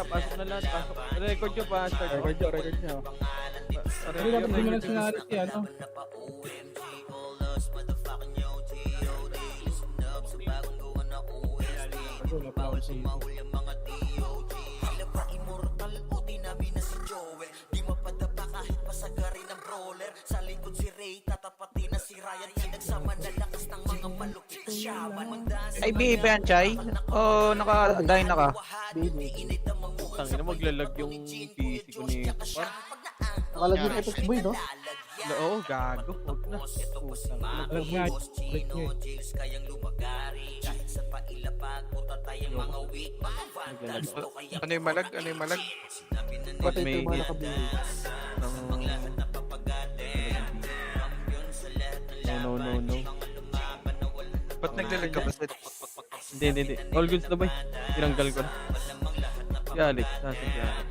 pasok na lahat, pasok. Record nyo pa, start. Record nyo. Hindi dapat hindi mo lang sinari si ano. Wala pa ako si Ay, baby yan, Chay? O naka-dine na ka? Tangina, maglalag yung PC ko ni Par. nakalagay yung Apex Boy, no? Oo, gago. Huwag na. Putang. Nakalagay nga. Break nyo eh. Naglalag. Ano yung malag? Ano yung malag? Pag Pati ito may yung mga hit nakabili. No. Ba't naglalag ka ba? Hindi. All goods na ba? Tinanggal ko na. Si Alex. Nasa si Alex.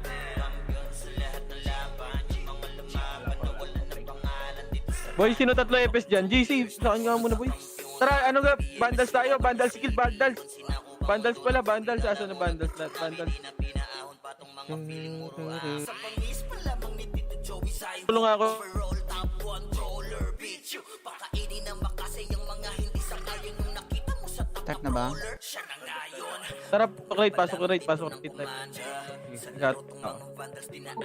Boy, sino tatlo FS dyan? GC, saan nga muna boy? Tara, ano ga? Bandals tayo, bandals skill, bandals. Bandals pala, bandals. Asan na bandals? Bandals. Tulong ako. Type na ba? Tara, pasok rate. Got.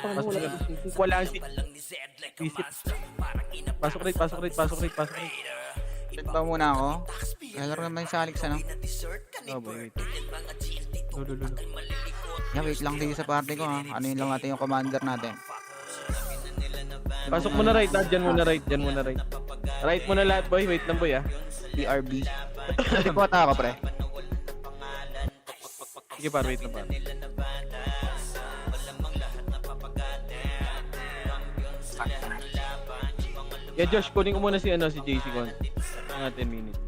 Pasok rate. Wala ang visit. Pasok rate. Type ba muna ako? Laro naman sa Alex, ano? Oh boy, wait. Lulu. Yeah, wait lang dito sa party ko, ha? Ano yun lang natin yung commander natin. Pasok mo na right, dyan muna right. Right mo na lahat boy, wait lang boy ah. BRB. Hindi po ata ako, pre. Sige par, wait lang par. Yeah Josh, kunin ko muna si JC Con. Mga 10 minutes.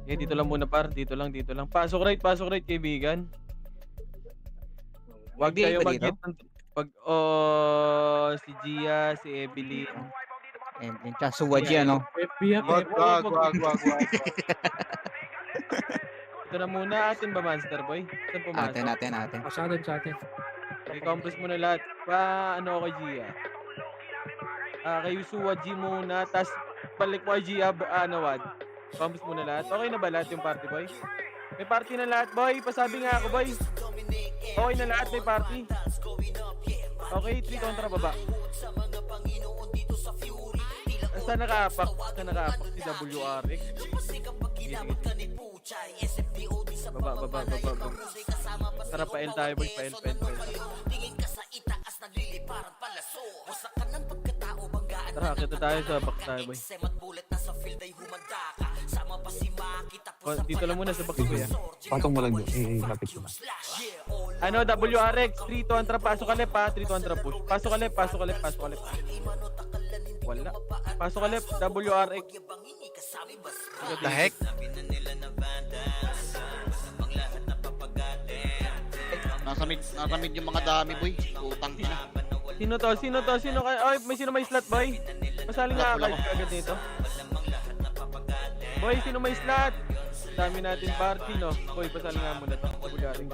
Okay, dito lang muna par, dito lang. Pasok right kaibigan. Wag Hindi kayo ba mag-hit dito? ng si Gia, si Evelyn. Yung Chasuwaji, ano? FB yan. Wag. FB. Ito na muna, atin ba Monster Boy? Saan pumasok? Atin. Sa atin. I-compress mo na lahat. Ano kay Gia? Kay Yusua G muna, tas balik mo kay Gia, Wad. Compress mo na lahat. Okay na ba lahat yung party boy? May party na lahat boy, pasabi nga ako boy. Okay na lahat, may party. Okay, 3 kontra baba. Saan nakaapak? Si WRX. Sige. Baba. Tara, pa-L tayo boy, pa-L. Tara, kita tayo sa back tayo boy. Dito lang muna sa back ko ya. Patong mo lang doon. Lapit ko na. Ano, WRX, 3 to antra, pasok ka left ha, 3 to antra push. Pasok ka left. Wala. Pasok ka left, WRX. The heck? Nasa mid yung mga dami, boy. Utang ina. Sino to? Ay, sino may slot, boy? Pasali nga Wala kahit agad nito. Boy, sino may slot? Dami natin party, no? Boy, pasali nga muna to. WRX.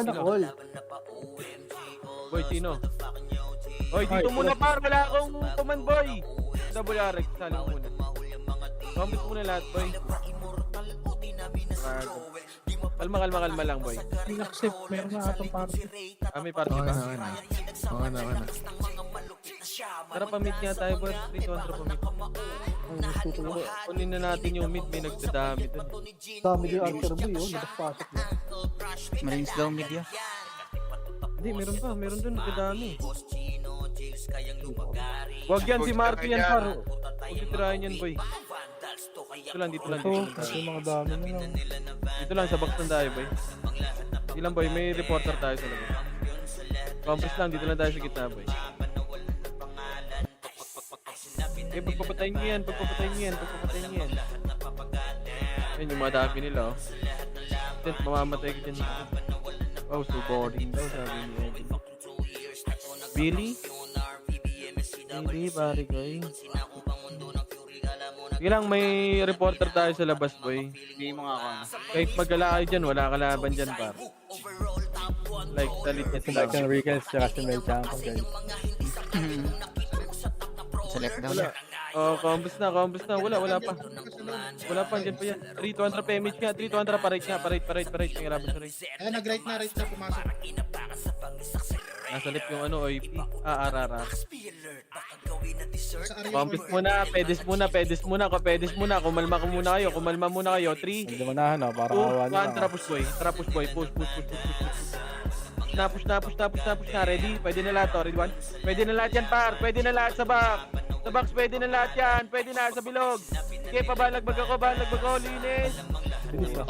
Nakall. Boy, sino? Boy, dito muna par, wala akong command, boy. WRX, pasali mo muna. Comment muna lahat, boy. Kalma lang, boy. Accept. Meron na atong party. May party pa. Okay na. Tara, pa-meet nga tayo, boy. 3 to 1 pa-meet. Kunin na natin yung meet, may nagdadami dun. Dami din yung Archer Boy, oh. Nagpasok na. Marines daw media. Hindi, meron dun, nagdadami. Wag yan, si Marty yan, par. Huwag titirahin yan, boy. Dito lang. Kasi mga dami na lang. Dito lang, sa box lang tayo, boy. Ilan, boy, may reporter tayo sa labas. Compress lang, dito lang tayo sa gitna, boy. Pagpapatayin niyo yan. Ayun, yung mga dami nila, oh. Mamamatay ka dyan. Oh, so boring daw, sabi ni Evan. Billy, pare ko, eh. Sige lang, may reporter tayo sa labas, boy. Hindi mo nga ako ano. Kahit magkala kayo dyan, wala kalaban dyan, par. Like, salit niya Si sila. Mike Enriquez, tsaka si Mel Champo, guys. Sa left daw Wala. niya. Oh, combos na. Wala pa. Wala pa, dyan pa yan. 3-200 pa image nga, 3-200 pa right nga, pa-right. Nangiraban sa right. Ayan, nag-right na pumasok. Nasa left yung ano, OIP. RRR. Sa area Combos 4. muna, pedis muna. Kumalma muna kayo. 3, Hindi mo na, no? Parang awa 2, niya. 1, tara push boy. Push. Push na. Ready? Pwede na lahat to. Ready 1? Pwede na lahat yan, par. Pwede na lahat sa box. Sa box, pwede na lahat yan. Pwede na sa bilog. Sige, pabalagbag ako. Linis. Bilis, no?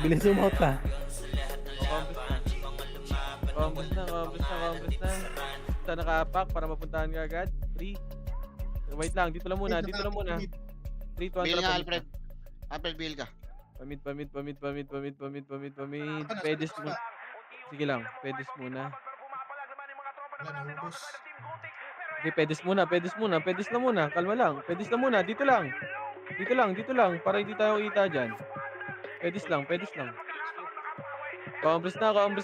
Bilis umot na. Combos na. Basta nakapak para mapuntahan ka agad. 3. Wait lang, dito lang muna. 3, 2, 1, Bill nga, tara, Alfred. Alfred, bill ka. Pamit. Pedis mo. Sige lang, pedis muna. Wala, naubos. Sige, pedis na muna. Kalma lang. Pedis na muna. Dito lang. Para hindi tayo kita dyan. Pedis lang. Compres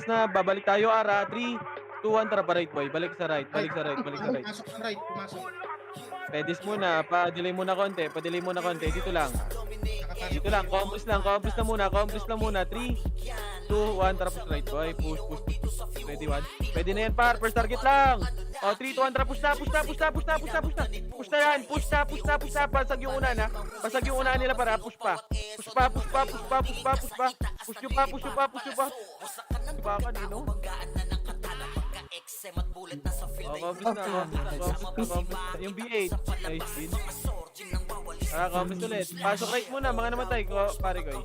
na. Babalik tayo, Ara. 3, 2, 1, tara pa right, boy. Balik sa right. Pumasok ng right, pumasok. Pedis muna. Pa-delay muna konti. Dito lang. Compres lang muna. 3, 2, 1, tara push right, boy. Push. Ready, 1. Pwede na yan, par. First target lang. 3, 2, 1, tara push na. Push na yan. Push na. Pasag yung una na. Pasag yung una nila, para. Push pa. Push nyo pa. Diba ka, Nino? Compres na. Yung B8. Nice win. Compres ulit. Pasok right muna, mga namatay. Pare ko eh.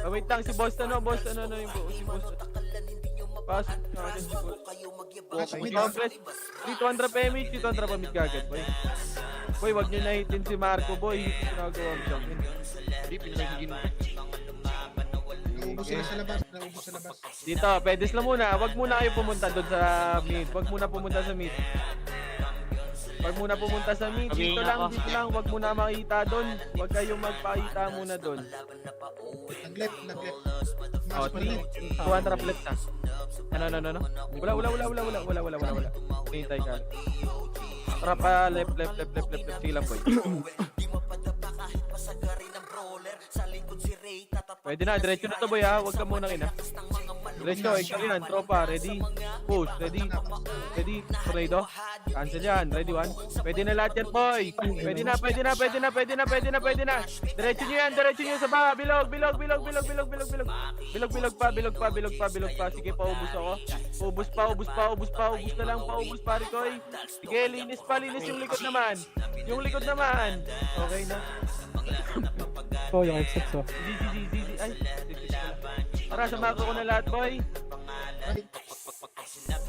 Wait lang, si Boss yung boss. Si Boss. Pasok na agad si Boss. Okay, compres. 300 PMH, 200 pamit kagad, boy. Boy, wag nyo nahitin si Marco, boy. Ginagawa mo siya. Hindi, pinagigin mo. Naubos sila sa labas. Dito, pedis lang muna. Wag muna kayo pumunta doon sa mid. Wag muna pumunta sa mid. Dito lang. Wag muna makita doon. Wag kayong magpakita muna doon. Nag-left. Oh, Pumasok 3, ng left. 200 left na. Ano? Wala. Hintay ka. Tara pa, left. Sige lang, boy. Pwede na, diretso na to, boy, ha. Huwag ka muna kin, ha. Diretso, ikaw yan, tropa. Ready? Push, ready? Tornado? Cancel yan. Ready, 1. Pwede na lahat yan, boy. Pwede na. Diretso nyo sa baba. Bilog pa. Sige, paubos ako. Ubus na lang, pare ko, eh. Sige, linis yung likod naman. Okay na. Oh, yung X6, oh. Easy. Ay, tara, sama ko na lahat, boy.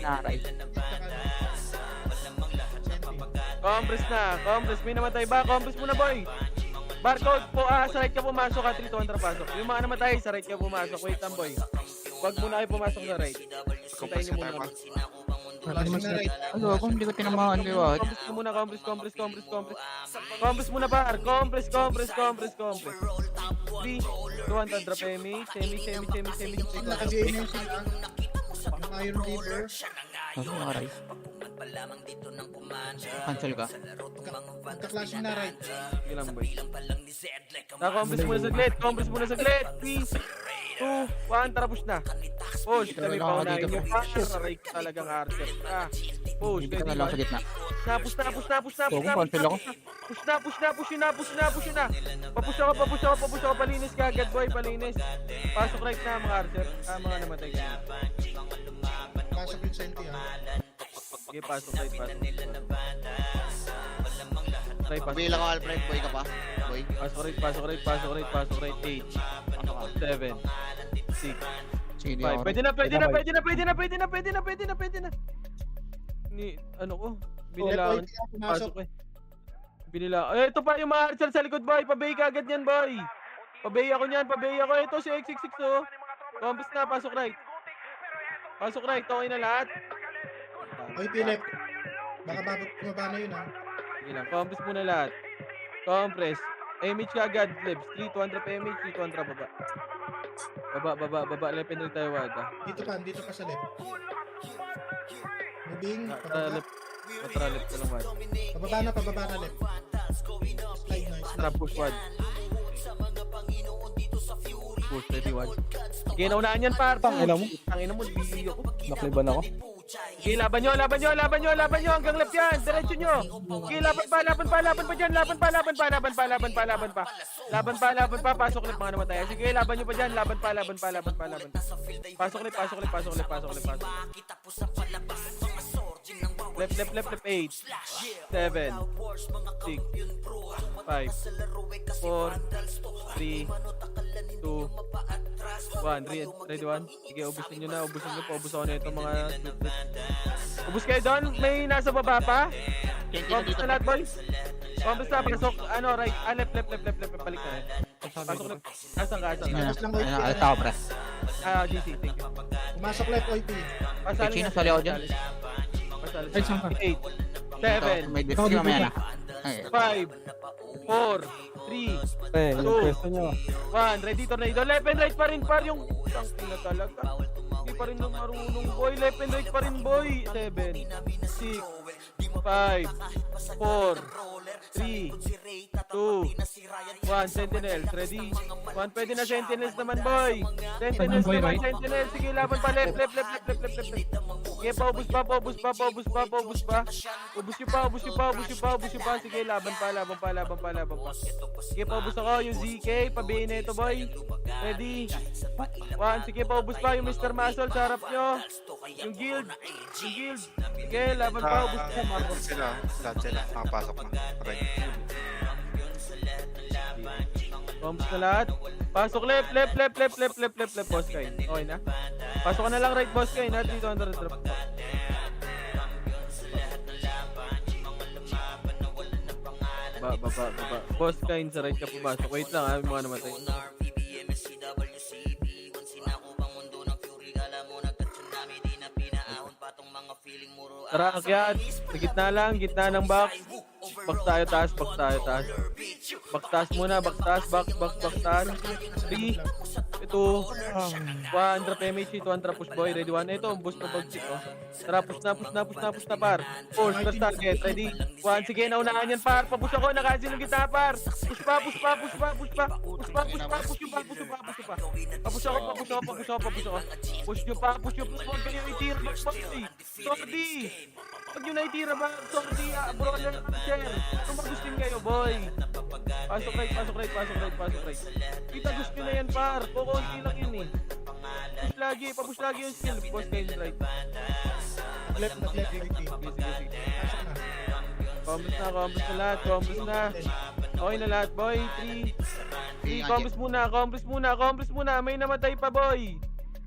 Right. Compres. May namatay ba? Compres muna, boy. Barcode po, sa right ka pumasok, 3-200 pasok. Yung mga namatay, sa right ka pumasok. Wait lang, boy. Wag muna kayo pumasok sa right. Hintayin nyo muna. Pumasok na right. Ano ako, hindi ko tinamaan, di ba? Compres muna, par. Compres. 3, 200 drop semi. Pag naka-GNM sila, yung Iron Reaper, Ano nakaray? Cancel ka? magka-clash na right. Sige lang, boy. Compres muna saglit. 3, 2, 1, tara push na. Push, kami paunahin nyo pa. Aray ko talagang archer ka. Push, Hindi ka na lang sa gitna. Push na. Oo, cancel ako. Push na. Papush ako. Palinis ka agad, boy. Pasok right na, mga archer. Mga namatay ka. Pasok yung senti, ha. Sige, pasok right. Bilang ko, Alfred, boy ka pa. Boy. Pasok right. 8, 7, 6, Sige, 5. ako. Pwede na. Ni, ano ko? Binilaan. Pumasok. Pasok eh. Ito pa yung mga archer sa likod, boy. Pabay ka agad yan, boy. Pabay ako. Ito si X66, oh. Compass na, pasok right. Okay na lahat. Oy, Philip. Baka bumaba na yun, ha. Sige lang, compass muna lahat. Compress. MH ka agad, Lebs. 3, 200 pa MH, 3, 200 baba. Baba. Left and right tayo, Wada. Dito pa sa left. Moving, Sa pababa. left. Matra left ka lang, Wada. Pababa na left. Slide na, slide. Tara, push, Wad. Push, ready, Wad. Okay, naunahan yan, par. Tangina mo. Tangina mo, bigay ako. Nakliban ako. Okay, laban nyo. Hanggang left yan. Diretso nyo. Okay, laban pa dyan. Laban pa. Pasok left, mga namatay. Sige, laban nyo pa dyan. Laban pa. Pasok left. Left. 8, 7, 6, 5, 4, 3, 2, 1. Ready, 1. Sige, ubusin nyo na. Ubusin ako na itong mga... Ubus kayo doon? May nasa baba pa? Compass na lahat, boys. Compass na, pasok. Ano, right. Left. Balik na. Pasok left. Asan ka? Alta ko, pre. GC, thank you. Pumasok left, OIP. Pasalit Sino nga. sa likod dyan? Pasalit. Ay, saan ka? 8, 7, May diski mamaya na. Ay, 5, 4, 3, Eh, yung Two. pwesto nyo. 1. Ready, tornado. Left and right pa rin, par. Yung... Tangin na talaga. Hindi pa rin nung marunong, boy. Left and right pa rin, boy. 7, 6, 5, 4, 3, 2, 1. Sentinels. Ready? 1. Pwede na sentinels naman, boy. Sentinels Boy, naman, right? sentinels. Sige, laban pa. Left. Sige, paubos pa. Ubus nyo pa. Sige, laban pa. Sige, paubos ako. Yung ZK, pabihin na ito, boy. Ready? 1. Sige, paubos pa. Yung Mr. Muscle, sa harap nyo. Yung guild. Sige, laban pa. Ubus pa. Marco. Lahat sila. Nakapasok na. Right. Bombs na lahat. Pasok left, boss kayo. Okay na? Pasok ka na lang right, boss kayo. Na dito under drop. Baba. Boss kayo sa right ka pumasok. Wait lang ha, may mga namatay. Tara, akyat. Sa gitna lang, gitna ng box. Box tayo taas. Box taas muna, box taas. 3, 2, 1, drop MH, 200 push boy. Ready, 1. Ito, boost na bag chick, oh. Tara, push na, par. Push, first target. Ready, 1. Sige, naunahan yan, par. Papush ako, nakasin yung gitna, par. Push pa. Push yung pa. Papush ako. Push nyo pa. Huwag kayo itira. Pag nyo naitira ba? Sorry, brawler at share. Kung magustin kayo, boy. Pasok right. Kita gusto nyo na yan, par. Kukunti lang yun eh. Papush lagi yung skill. Boss kayo right. Left, OIP. Sige. Pasok na. Combos na lahat. Okay na lahat, boy. 3, combos muna. May namatay pa, boy.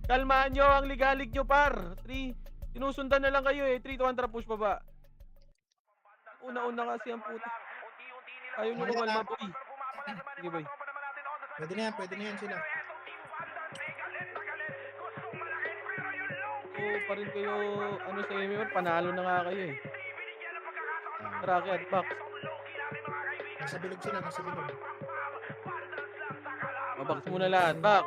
Kalmahan nyo ang ligalig nyo, par. 3, sinusundan na lang kayo eh. 3, 200 push pa ba? Una kasi ang puta. Ayaw nyo kumalma, boy. Sige, boy. Pwede na yan sila. Pa rin kayo, sa MMR, panalo na nga kayo eh. Racket, box. Nasa bilog sila. Box muna lahat, box.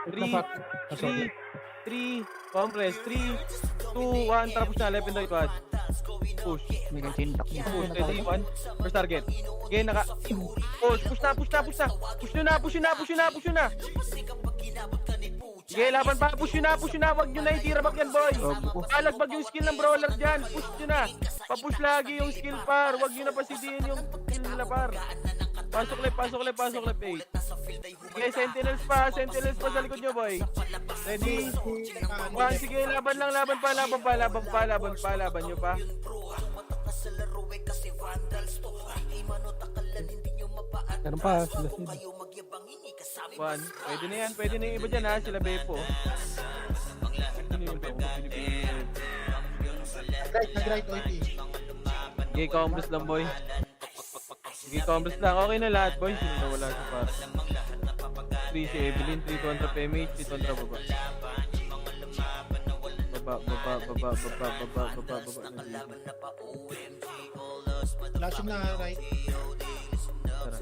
3, compress, 3, 2, 1, tapos na, left and right, wad. Push. may sintak niya. Push, ready, 1. First target. Okay, push na. Push nyo na. Sige, laban pa. Push nyo na. Wag nyo na itira back yan, boy. Alagbag yung skill ng brawler dyan. Push nyo na. Papush lagi yung skill, par. Wag nyo na pasidihin yung skill nila, par. Pasok left, 8. Sige, sentinels pa sa likod nyo, boy. Ready? 1, sige, laban nyo pa. Meron pa, sila sila. 1, pwede na yung iba dyan ha, sila Beppo. Nag-right, OIP. Sige, combos lang, boy. Okay na lahat, boy. Sino na wala sa par? 3 si Evelyn, 3 200 PMH, 3 200 baba. Baba. Flashing na right. Tara.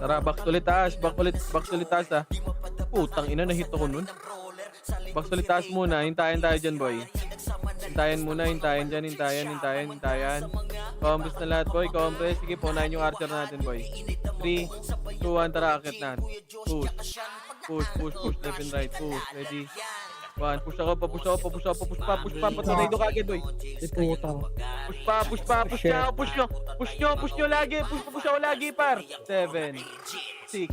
Tara, back to ulit taas. Back to ulit taas ah. Putang ina, na-hit ako nun. Back to ulit taas muna. Hintayin tayo dyan, boy. Hintayin muna, hintayin dyan, hintayin. Compress na lahat, boy. Compress. Sige, punahin yung archer natin, boy. 3, 2, 1, tara, akit na. Push. Left and right. Push. Ready. 1, push ako, push pa. Patornado ka agad, boy. Iputang. Push nyo lagi. Push ako lagi, par. 7, 6,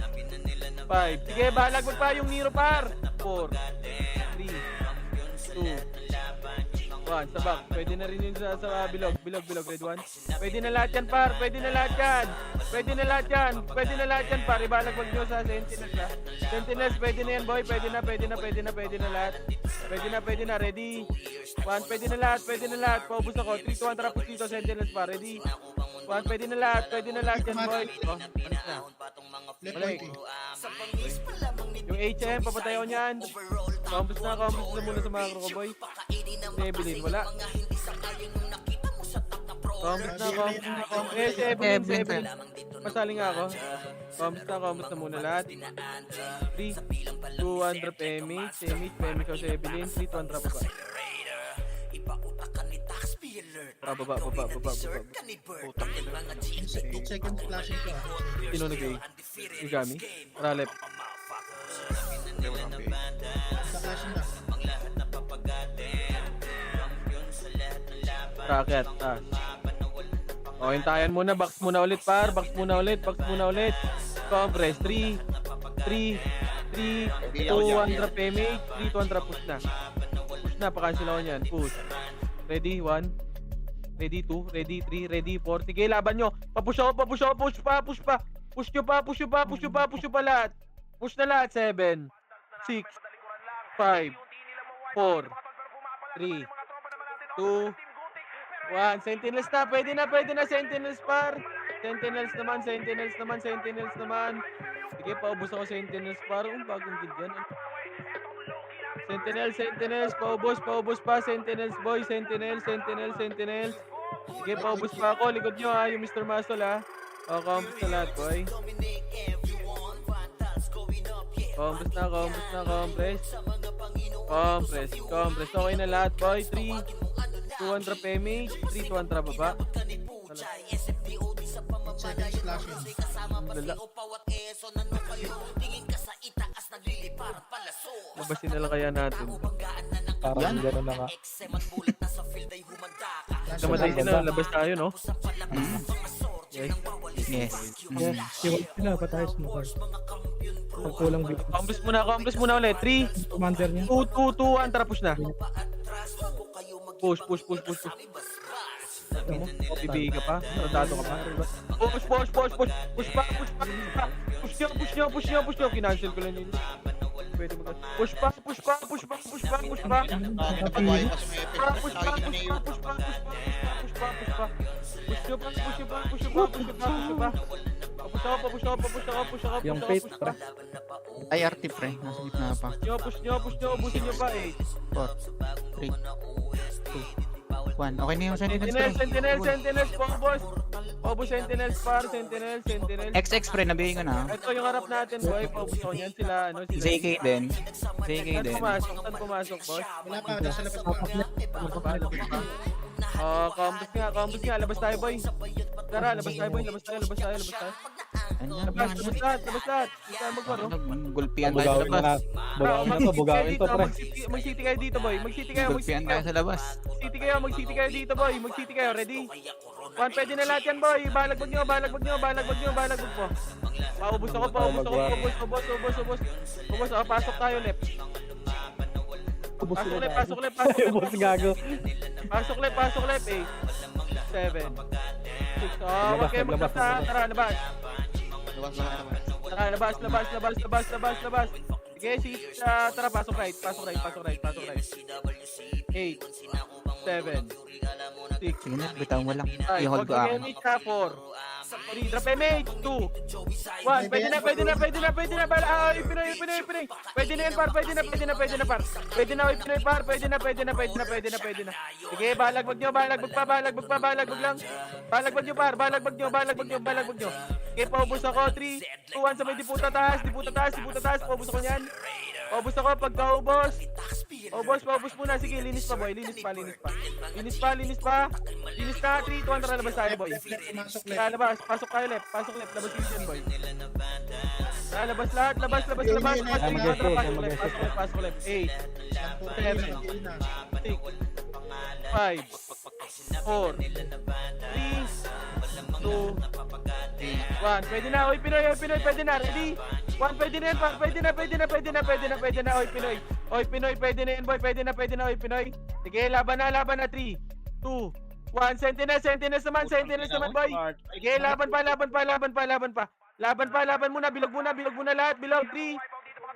5. Sige, balag pa yung Nero, par. 4, 3, 2, 1. Sa back. Pwede na rin yun sa bilog. Red 1. Pwede na lahat yan, par. Pwede na lahat yan, par. Ibalag wag nyo sa Sentinels, ha. Sentinels, pwede na yan, boy. Pwede na lahat. Pwede na. Ready. 1, pwede na lahat. Paubos ako. 3, 2, 1, tapos dito, Sentinels, pa. Ready. 1, pwede na lahat yan, boy. Oh, alis na. Balik. Yung HM, papatay ako niyan. Compass na muna sa mga boy. Evelyn, wala. Compass na. Evelyn. Masaling nga ako. Compass na muna lahat. 3, 2, 1, drop Emich ako sa Evelyn. 3, 2, 1, drop ba. Baba. Putang ina. 8 seconds flashing ko. Sino nag-A? Igami? Ralep. Hindi mo lang pay. Sa flashing na. Racket. O, hintayan muna. Box muna ulit, par. Box muna ulit. Compress. 3, 2, 1, drop Emich. 3, 2, 1, drop. Push na. Pa-cancel ako niyan. Push. Ready, 1. Ready, 2. Ready, 3. Ready, 4. Sige, laban nyo. Push pa. Push nyo pa lahat. Push na lahat. 7, 6, 5, 4, 3, 2, 1. Sentinels na. Pwede na. Sentinels, par. Sentinels naman. Sige, paubos ako Sentinels, par. Bagong gid yan. Sentinels, paubos pa. Sentinels, boy. Sentinels. Sige, paubos pa ako. Likod nyo, ha. Yung Mr. Muscle, ha. O, compass na lahat, boy. Compress. Okay na lahat, boy. 3, 2, 1, drop Emich. 3, 2, 1, drop baba. 8 seconds flashing. Lala. Labasin na lang kaya natin. Parang gano'n na nga. Namatay sila, labas tayo, no? Yes. Yes. Yes. Siwag sila, patayos mo. Pagkulang big. Compress muna ulit. 3, Commander niya. 2, 1, tara, push na. Push. Bibigay ka pa? Tratado ka pa? Push nyo. Kinancel ko lang yun. Pwede mo ka. Push pa. Nakakapagay mas may effect. Nakikita niya yung Push ako. Yung faith, pre. Ay, RT pre. Nasa gitna pa. Push nyo. Ubusin nyo pa eh. 4, 3, 2, 1. Okay na yung Sentinels pre. Sentinels, Paubos Sentinels, par. Sentinels. XX pre, nabigay ko na. Ito yung harap natin, boy. Paubos ko yan sila. ZK din. Saan pumasok, boss? Wala pa. Nasa labas pa. Compass nga. Labas tayo, boy. Tara, labas tayo. Ayan, Labas lahat. Hindi tayo magwaro. Gulpian tayo sa Bugawin na labas. na. Bugawin to, pre. Mag-city kayo dito, boy. Gulpian tayo sa labas. Mag-city kayo dito, boy. Mag-city kayo. Ready? 1, pwede na lahat yan, boy. Balagbag nyo po. Paubos ako. Ubos. Pasok tayo, left. Pasok left. Boss gago. Pasok left, 8, 7, 6. Wag kayo magbasa. Tara, labas. Sige, tara, pasok right. 8, 7, 6. Sige na, bitaw mo lang. Ay, I-hold ko ako. 4, 3, drop MH, 2, 1, pwede na, pwede na, pwede na, pwede na, ay, Pinoy, Pinoy, Pinoy, pwede na yan, par, pwede na, pwede na, pwede na, par, pwede na, Pinoy, par, pwede na, pwede na, pwede na, pwede na, pwede na, sige, balagbag nyo, balagbag pa, balagbag pa, balagbag lang, balagbag nyo, par, balagbag nyo, balagbag nyo, balagbag nyo, sige, paubos ako, 3, 2, 1, sabay, di puta taas, di puta taas, di puta taas, paubos ako nyan, paubos ako, pagkaubos, paubos muna, sige, linis pa, boy, linis pa, linis pa, linis pa, linis pa, linis na, 3, 2, 1, tara, labas tayo, boy, labas, pasok tayo left, pasok left, labas yun, boy, labas lahat, labas, labas, labas, pasok left, pasok left, 8, 7, 6, 5, 4, 3, 2, 1, pwede na, oy Pinoy, pwede na, ready? 1, pwede na yan, pwede na, pwede na, pwede na, pwede na, pwede na, oy Pinoy, pwede na yan, boy, pwede na, oy Pinoy, sige, laban na, 3, 2, 1, Sentinels naman, boy, sige, laban muna, bilog muna lahat, bilog, 3,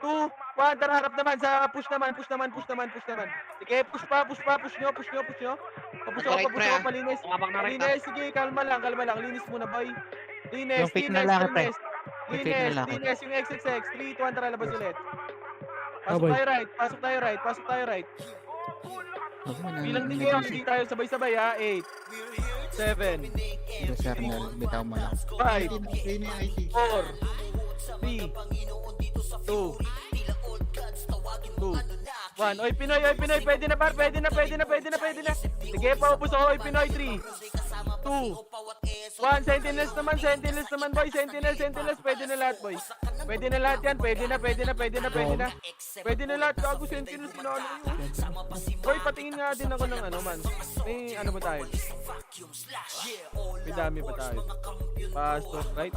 2, 1, tara, harap naman, sa push naman, sige, push nyo, papush ako, palinis, sige, kalma lang, linis muna, boy, linis, Yung fake na lalaki, pre. Yung fake na lalaki. linis, yung XXX, 3, 2, 1, tara, labas ulit, Boy. pasok tayo right, bilang din kayo, hindi tayo sabay-sabay, ha, 8, 7, Ito, sir, bitaw mo lang. 5, 4, 3, 2, 1. Oy Pinoy, pwede na, par, pwede na. Sige, paubos ako, oy Pinoy, 3, 2, 1, Sentinels naman, boy, Sentinels, pwede na lahat, boy. Pwede na lahat yan, pwede na lahat, gago Sentinels, ano yun. Boy, patingin nga din ako ng ano, man. May ano ba tayo? May dami ba tayo? Pasok, right,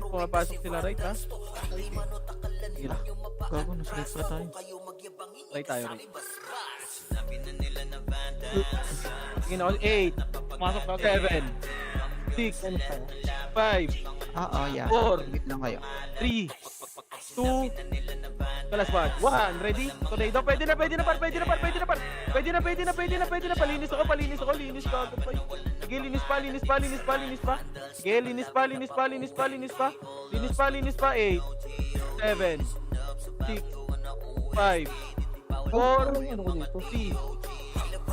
pumapasok sila, right, ha? Sige lang. Gago, nasa right pa tayo. Right tayo, right. Sige na, 8, 7, 6, 5, Oo, yeah. 4, Wait lang kayo. 3, 2, last one, ready? Tornado, pwede na, par, pwede na, palinis ako, linis ka agad, boy. Sige, linis pa, sige, linis pa, 8, 7, 6, 5, 4, 3,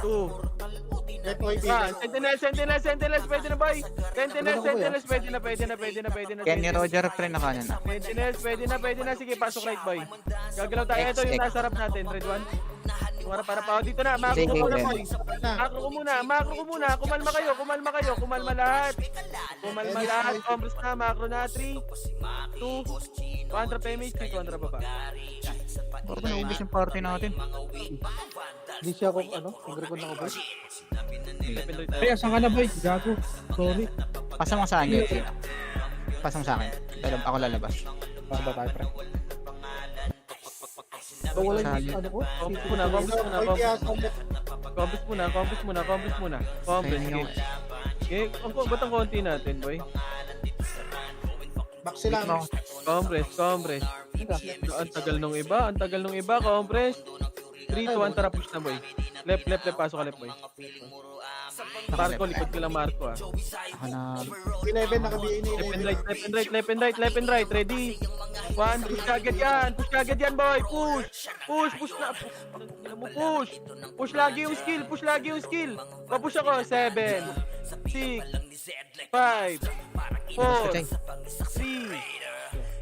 2, 1, Sentinels, pwede na, boy. Sentinels, pwede na. Kenny Roger, friend na kanan na. Sentinels, pwede na. Sige, pasok right, boy. Gagalaw tayo. Ito yung nasa harap natin. Red 1. Para pa. Dito na. Makro Sige, ko muna, okay. boy. Makro ko muna. Kumalma kayo. Kumalma lahat. Ombres na. Makro na. 3, 2, 1. Drop image. 3, kontra baba. Gago, naubos yung party natin. Hindi siya ako, nag-record na ako, boy. Depende tayo. Ay, asan ka na, boy? Gago. Sorry. Pasa mo sa akin, Jesse. Pasa mo sa akin. Ako lalabas. Para ba tayo, pre? Wala Sali. yung ano ko? Compass muna. Compass, Ayun yung... sige. Ba't ang konti natin, boy? Baksi lang. Compress. Ang tagal nung iba, compress. 3, 2, 1, tara, push na, boy. Left, pasok ka left, boy. Marco, likod ka lang, Marco, ah. Ako na... 11, naka-BA ni Left and right, ready? 1, push kagad yan, boy. Push na. Push lagi yung skill. Papush ako, 7, 6, 5, 4, 3,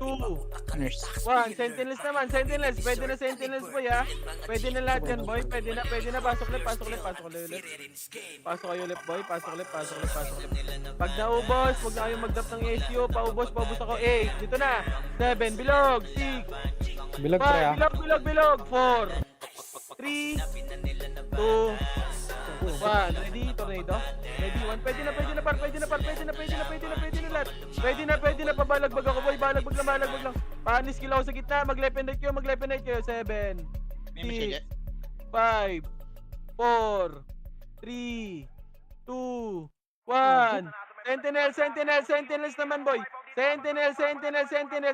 2, Nurse. 1, Sentinels naman, pwede na Sentinels, boy, ha? Pwede na lahat yan, boy, pwede na, pasok left. Pasok kayo left, boy, pasok left. Pag naubos, huwag na kayong mag-drop ng SU, paubos ako, 8, dito na, 7, bilog, 6, Bilag, pre, 5, bilog, 4, 3, 2, 1, ready, tornado? Ready, 1, pwede na, par, pwede na lahat. Pwede na, pabalagbag ako, boy, balagbag lang. Panis kill ako sa gitna, mag-left and right kayo, 7, 6, 5, 4, 3, 2, 1, Sentinels naman, boy. Sentinels,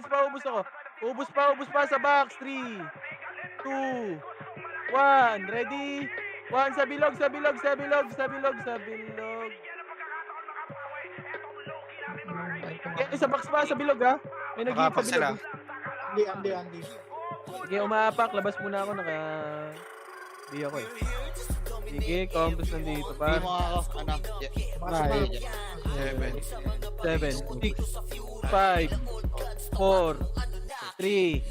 paubos ako. Ubos pa sa box, 3, 2, 1, ready? 1 sa bilog. Sa box pa, sa bilog ha. May nag-hit sa Nakapak sila. bilog. Andy. Sige, umaapak. Labas muna ako. Di ako eh. Sige, compass nandito Hindi pa. mo ako, ano, Right. 7, 6, 5, 4, 3,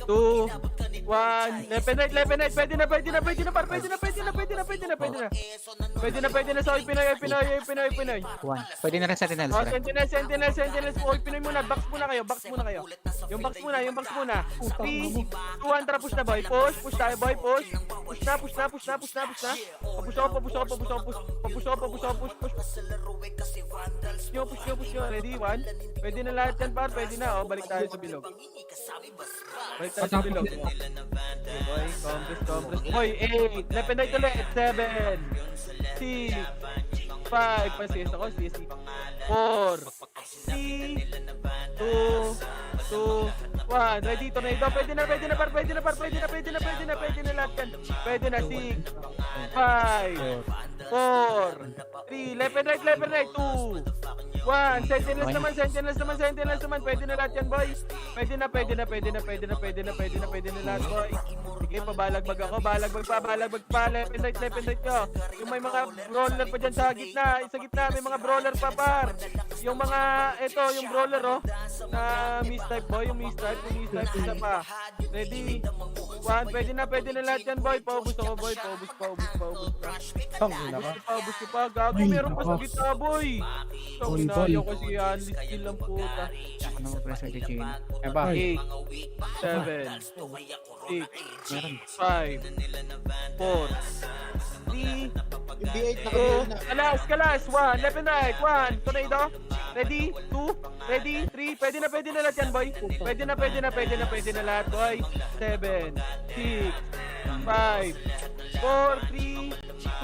2, 1. Left and right. Pwede na, par. Pwede na. So, Pinoy. One. Pwede na rin sentinels. Oh, Pre. Sentinels. Oh, Pinoy muna. Box muna kayo. Yung box muna. 3, 2, 1, tara, push na, boy. Push tayo, boy. Push na. Push nyo. Ready? 1. Pwede na lahat yan, par. Pwede na. Oh, balik tayo sa bilog. Okay, boy. Compress. Boy, 8. Left and right ulit. 7, 6, 5. Pasies ako. 4, 3, 2, 1. Ready, tornado. Pwede na, par. Pwede na lahat yan. Pwede na. 6, 5, 4, 3. Left and right. 2, 1. Sentinels naman. Pwede na lahat yan, boy. Pwede na lahat, boy. Sige, pabalagbag ako. Balagbag pa. Left and right ko. Yung may mga brawler pa dyan sa gitna. Sa gitna, may mga brawler pa, par. Yung mga, yung brawler, oh. Na mistype, boy. Yung mistype, isa pa. Ready? 1. Pwede na lahat yan, boy. Paubos ako, boy. Paubos pa. Paubos ko pa. Gago, meron pa sa gitna, boy. So, inayo ko si Anli skill ang puta. Ano mo pre sa Gigi? 8, 7, 6, 5, 4, 3, Yung B8 na 2, kalas, 1, left and right, 1, tornado, ready, 2, ready, 3, pwede na lahat yan, boy. Pwede na lahat, boy. 7, 6, 5, 4, 3,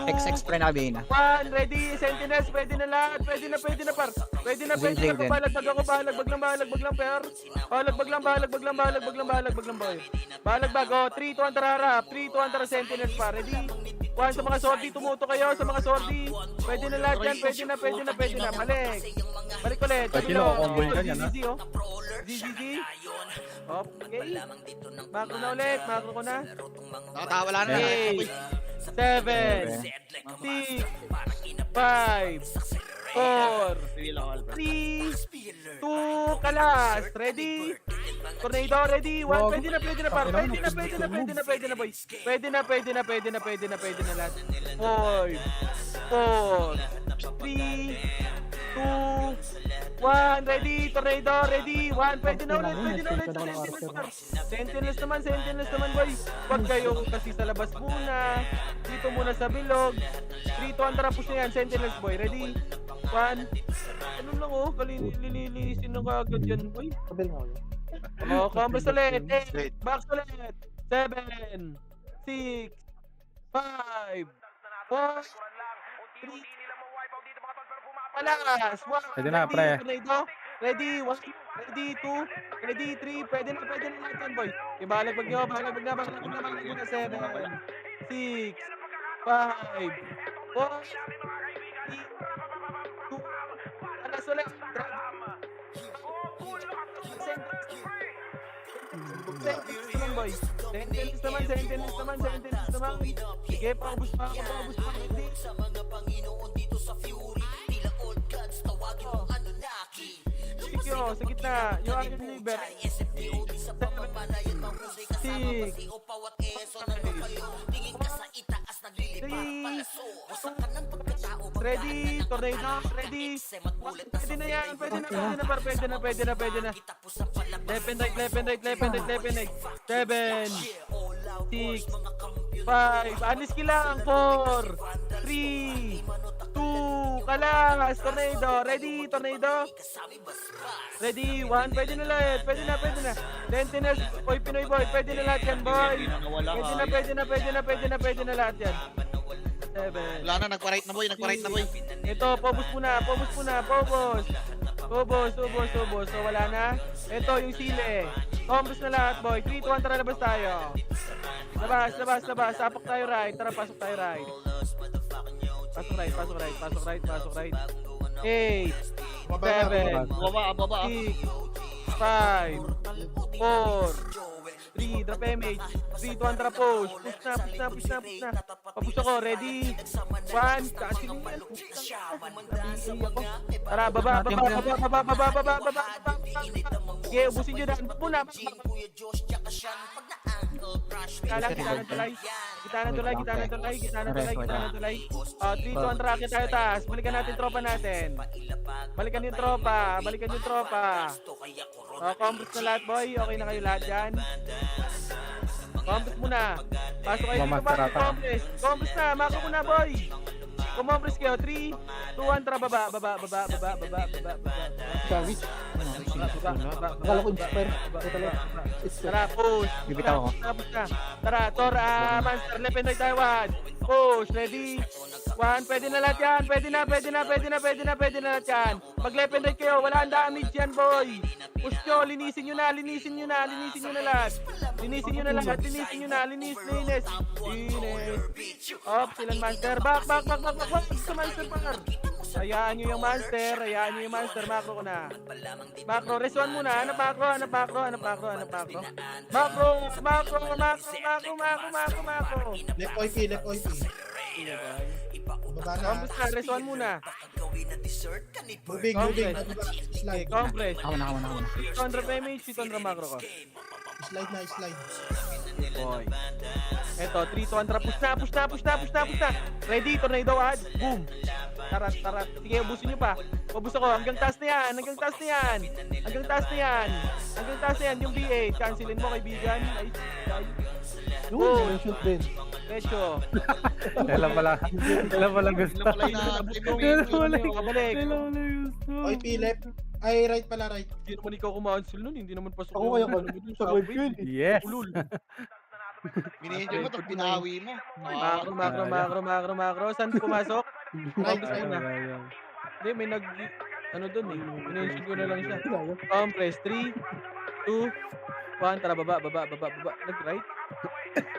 2, XX pre nakabihina. 1, ready, sentinels, pwede na lahat, pwede na, par. Pwede na, babalagbag ako, balagbag lang, per. Balagbag lang, boy. Balagbag, oh, 3, 2, 1, tara harap, 3, 2, 1, tara sentinels, pa, ready? 1, sa mga sordi, tumuto kayo, sa mga sordi. Pwede na lahat yan, pwede na, balik ulit, Pwede na, combo yan, yan, ha? ZZZ. Okay. Macro na ulit, macro ko na. Nakatawala na. 8, 7, 6, 5, 4, 3, 2, kalas. Ready? Tornado, ready? 1, pwede na, par. Pwede na, boy. Pwede na lahat. 5, 4, 3, 2, 1, ready? Tornado, ready? 1, pwede na ulit. Sentinels naman, boy. Huwag kayo kasi sa labas muna. Dito muna sa bilog. 3, 2, 1, tara, push na yan. Sentinels, boy. Ready? 1. Ano lang, oh. Lilinisin na kagad yan, boy. Oh, compass ulit. 8, box ulit. 7, 6, 5, 4, 3, Palas! 1, Pwede na, pre. Ready? 1, ready? 2, ready? 3, pwede na lahat yan, boy. Ibalagbag nyo, balagbag na. 7, 6, 5, 4, 3, 2, alas ulit. Sentinels naman, boy. Sentinels naman. Sige, paubos pa. Ready? Sikyo, sa gitna. Yung aking liver. 6, 5, ready, tornado, ready. Pwede na yan, pwede na. Left and right. 7, 6, 5, anis lang. 4, 3, 2, kalas, tornado, ready, tornado. Ready, 1, pwede na lahat, pwede na. Sentinels, boy, Pinoy boy, pwede na lahat yan, boy. Pwede na lahat yan. 7. Wala na, nagpa-right na boy. Ito, pobos muna. So, wala na. Ito, yung sili. Combos na lahat, boy. 3, 2, 1, tara, labas tayo. Labas. Apak tayo right. Tara, pasok tayo right. Pasok right. 8, 7, Baba. 6, 5, 4, 3, drop MH, 3, 2, Andra push na. Papush ako, ready, 1, kasi yan, tara, baba. Sige, ubusin nyo na, muna. Kita ng tulay. 3, 2, Andra, akit tayo taas. Balikan natin tropa natin. Balikan yung tropa. Combos na lahat, boy. Okay na kayo lahat dyan. Combos muna. Pasok kayo dito, boy. Combos na. Mako ko na, boy. Kumombres kayo. 3, 2, 1, tara, baba. Savage. Akala ko inspire. Tara, push. Bibitaw ako. Push na. Tara, Thor, Monster, left and right Taiwan. Push, ready. 1, pwede na lahat yan. Pwede na lahat yan. Mag left and right kayo. Wala ang damage yan, boy. Push nyo, linisin nyo na lahat. Linis. Up, silang Monster. Back. Sa Monster, par. Hayaan nyo yung Monster. Macro ko na. Macro, reswan muna. Hanap macro. Macro. Left OIP. Baba na. Compress na, reswan muna. Moving. Slide. Compress. Ako na. 200 PMH, 200 macro ko. Slide. Boy. Eto, 3, 200, push na. Ready, tornado ad. Boom. Tarat. Sige, ubusin nyo pa. Ubus ako, hanggang taas na yan. Yung B8. Cancelin mo, kaibigan. Boom. Shoot din. Pecho. Kailan pala gusto. Kabalik. OIP left. Ay, right pala, right. Hindi naman ikaw kumancel nun. Hindi naman pasok. Ako kaya ko. Sa word ko yun. Yes. Ulul. Binigyan mo ito, pinawi mo. Macro. Saan pumasok? Right. Hindi, may ano dun eh. Pinension ko na lang siya. Compress. 3, 2, 1. Tara, baba. Nag-right?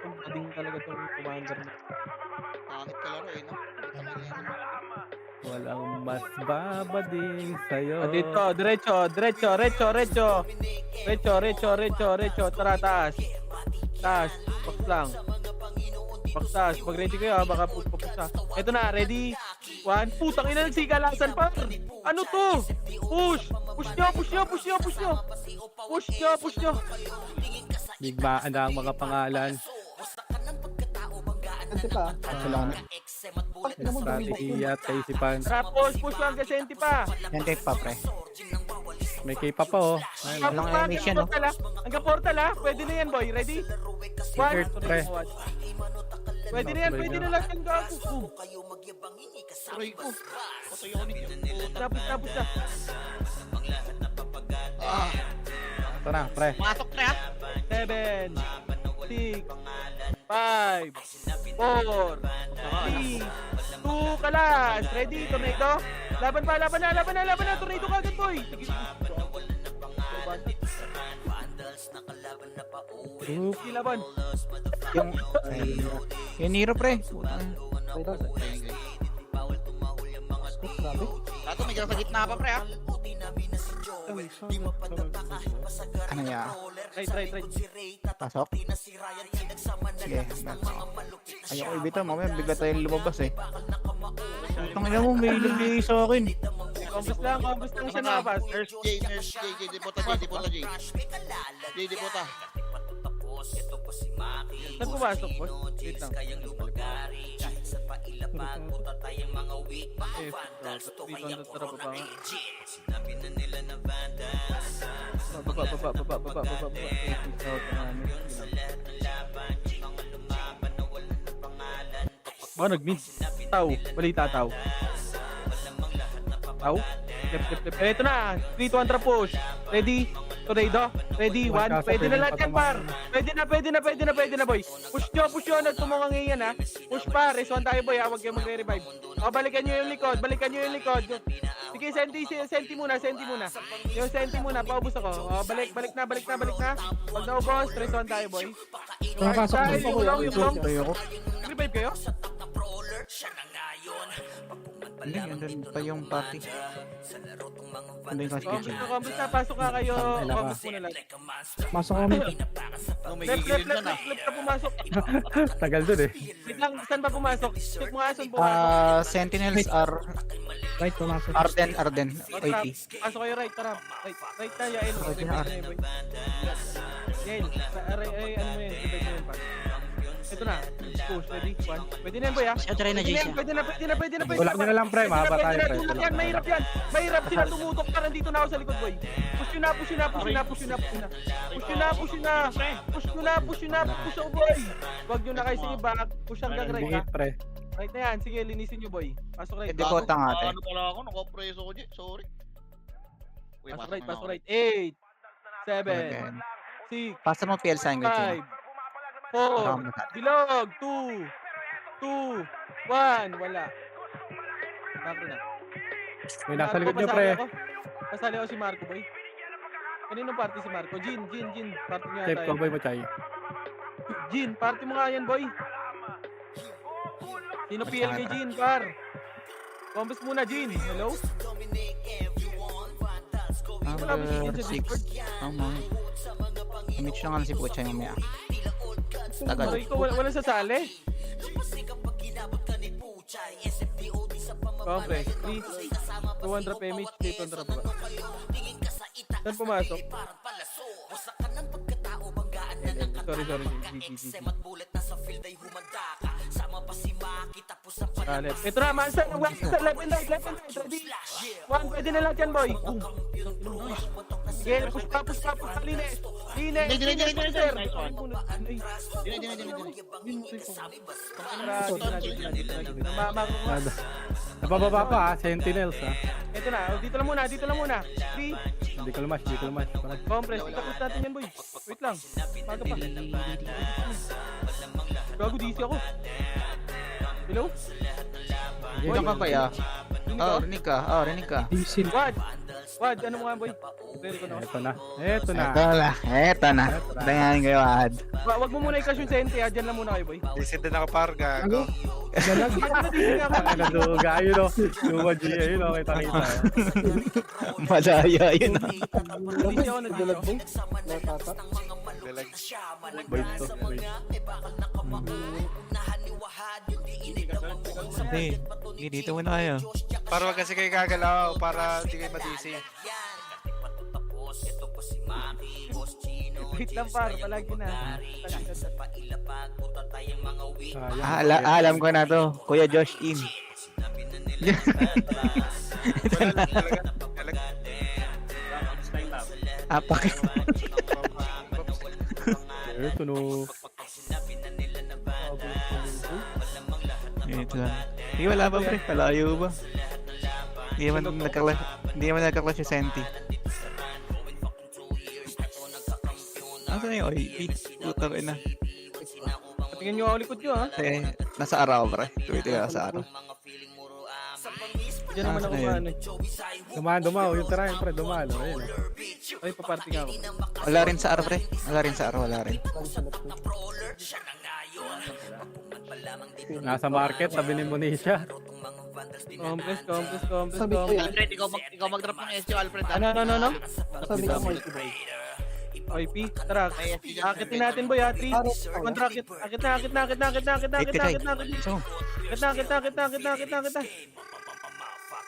Ang bading talaga itong commander na. Pangit ka laro eh, no? Walang mas babading sa'yo. Dito, diretso. Tara, taas. Box lang. Box taas. Pag ready kayo, baka pupusa. Ito na, ready? 1. Putang ina, nagsigalasan pa. Ano to? Push nyo. Bigmaan na ang mga pangalan. Ante pa. Salamat. Strategiya at kaisipan. Tara, push nyo hanggang senti pa. Yan tape pa, pre. May K-pop pa oh. Ayun. Walang animation, no? Hanggang portal ha. Pwede na yan, boy. Ready? 1. Earth, pre. Pwede na lang yan, gago. Boom. Aray ko. Patay ako nito. Tapos na. Ito na, pre. Pasok pre ha. 7, 6, 5, 4, 3, 2, kalas. Ready, tornado? Laban na. Tornado ka agad, boy. Sige, laban. Yung Nero, pre. Dato may sa gitna pa pre ha. Ano ya? Right. Pasok? Sige. Ayoko ibitaw. Mamaya bigla tayong lumabas eh. Ang ina mo, may ilagay sa akin. Compress lang siya nakabas. Nurse J, dipota J. Dipota. Saan pumasok, boss? Wait lang. Baka nag-mid. Balita tao. Lep. Eto na. 3, 2, 1, push. Ready? Tornado? Ready? 1. Pwede na lahat yan, par. Pwede na, boy. Push nyo. Nagtumungang ngayon, ha. Push pa. Reswan tayo, boy, ha. Huwag kayo mag-revive. O, balikan nyo yung likod. Sige, senti muna. Yung senti muna. Paubos ako. O, balik na. Pag naubos, reswan tayo, boy. Nakapasok na Yung long. Ayoko. Revive kayo? Hindi, andun pa yung party. Andun yung cash kitchen. Combos na, pasok ka kayo. Tangina ka. Combos muna lahat. Masok kami. No, may Left, left, gigilid left, dyan ah. left, left ka pumasok. Tagal dun eh. Wait lang, saan ba pumasok? Check mo nga saan pumasok. Sentinels are Right, pumasok. Arden, O, trap. 80. Pasok kayo right, tara. Right na, Yael. Right Revive na, na yun, boy. Yael, ano mo yun? Revive na yun pa. Ito na. Push, ready? One. Pwede na yan, boy, ah. Try na, Pwede na yan, Jason. pwede na. Wala nyo na lang, pre. Mahaba tayo, pre. Tulak yan, mahirap yan. Mahirap sila tumutok. Parang dito na ako sa likod, boy. Push yun na. Push ako, boy. Huwag nyo na kayo sige back. Push hanggang right, ha. Bingit, pre. Right na yan. Sige, linisin nyo, boy. Pasok right. Hindi ko tangate. Ano pala ako, nakapreso ko dyan. Sorry. Uy, Pasok na right. 8, 7, Again. 6, Pasa mo PL sign guys. 5, 4, bilog, 2, 1, wala. Marco na. May nasa likod nyo, Marco, pre. Pasali ako si Marco, boy. Kaninong party si Marco? Jin. Party niya Safe ko, tayo. boy mo, Chay. Jin, party mo nga yan, boy. Sino PL kay Jin, par? Combos muna, Jin. Hello? Wala ba si Jin Number sa 6. Discord? Tama. Meet siya nga na si Puchay mamaya. Tagal. Aray ko, wala sasali. Kompre, 3, 200 PMH, 300 pa. Saan pumasok? Sorry, GG. Left. Ito na, Mansa, left and right, ready? One, pwede na lang yan, boy. Sige, push pa, linis. Hindi. sir. Nice one. Ay, Dini. Napababa pa, ha. Sentinels, ha. Ito na, dito lang muna. 3, Hindi ko lumas. compress, itapos natin yan, boy. Wait lang, paga pa. Gago, DC ako. Hello? Dito ka kaya? Rinig ka. Diesel. Wad, ano mo nga, boy? Very ko na. Eto na. Eto na. Dangan kayo, Ad. Wag mo muna i-cash yung sente, ha. Diyan lang muna kayo, boy. Decent din ako par, gago. Galag. Ang naduga, ayun o. Luwa G, ayun o. Kita. Madaya, yun na. DC ako, nandito ako. Dalag. Wait to. Hindi, dito muna kayo. Para wag kasi kayo gagalaw, para di kayo madisi. Wait lang, par. Palagi na. Alam ko na to. Kuya Josh in. Wala talaga. Apak. Eto no. Ito lang. Hindi wala ba pre? Palayo ba? Hindi naman nagka-clash yung Senti. Nasaan yung OIP? Putang ina. Tingnan nyo ako likod nyo, ha. Eh, nasa araw pre. Tuwiti ka sa araw. Diyan naman ako maano. Dumaan. Yung tara, pre. Dumaan. Ayun. Ay, paparty nga ako. Wala rin sa araw pre. Wala rin. Nasa market, sabi ni Monisha. Compress. Alfred, ikaw mag-drop ng SQ, Alfred. Ano? Sabi ko, OIP, tara. Akitin natin, boy, ha. 3, kontra, akit na.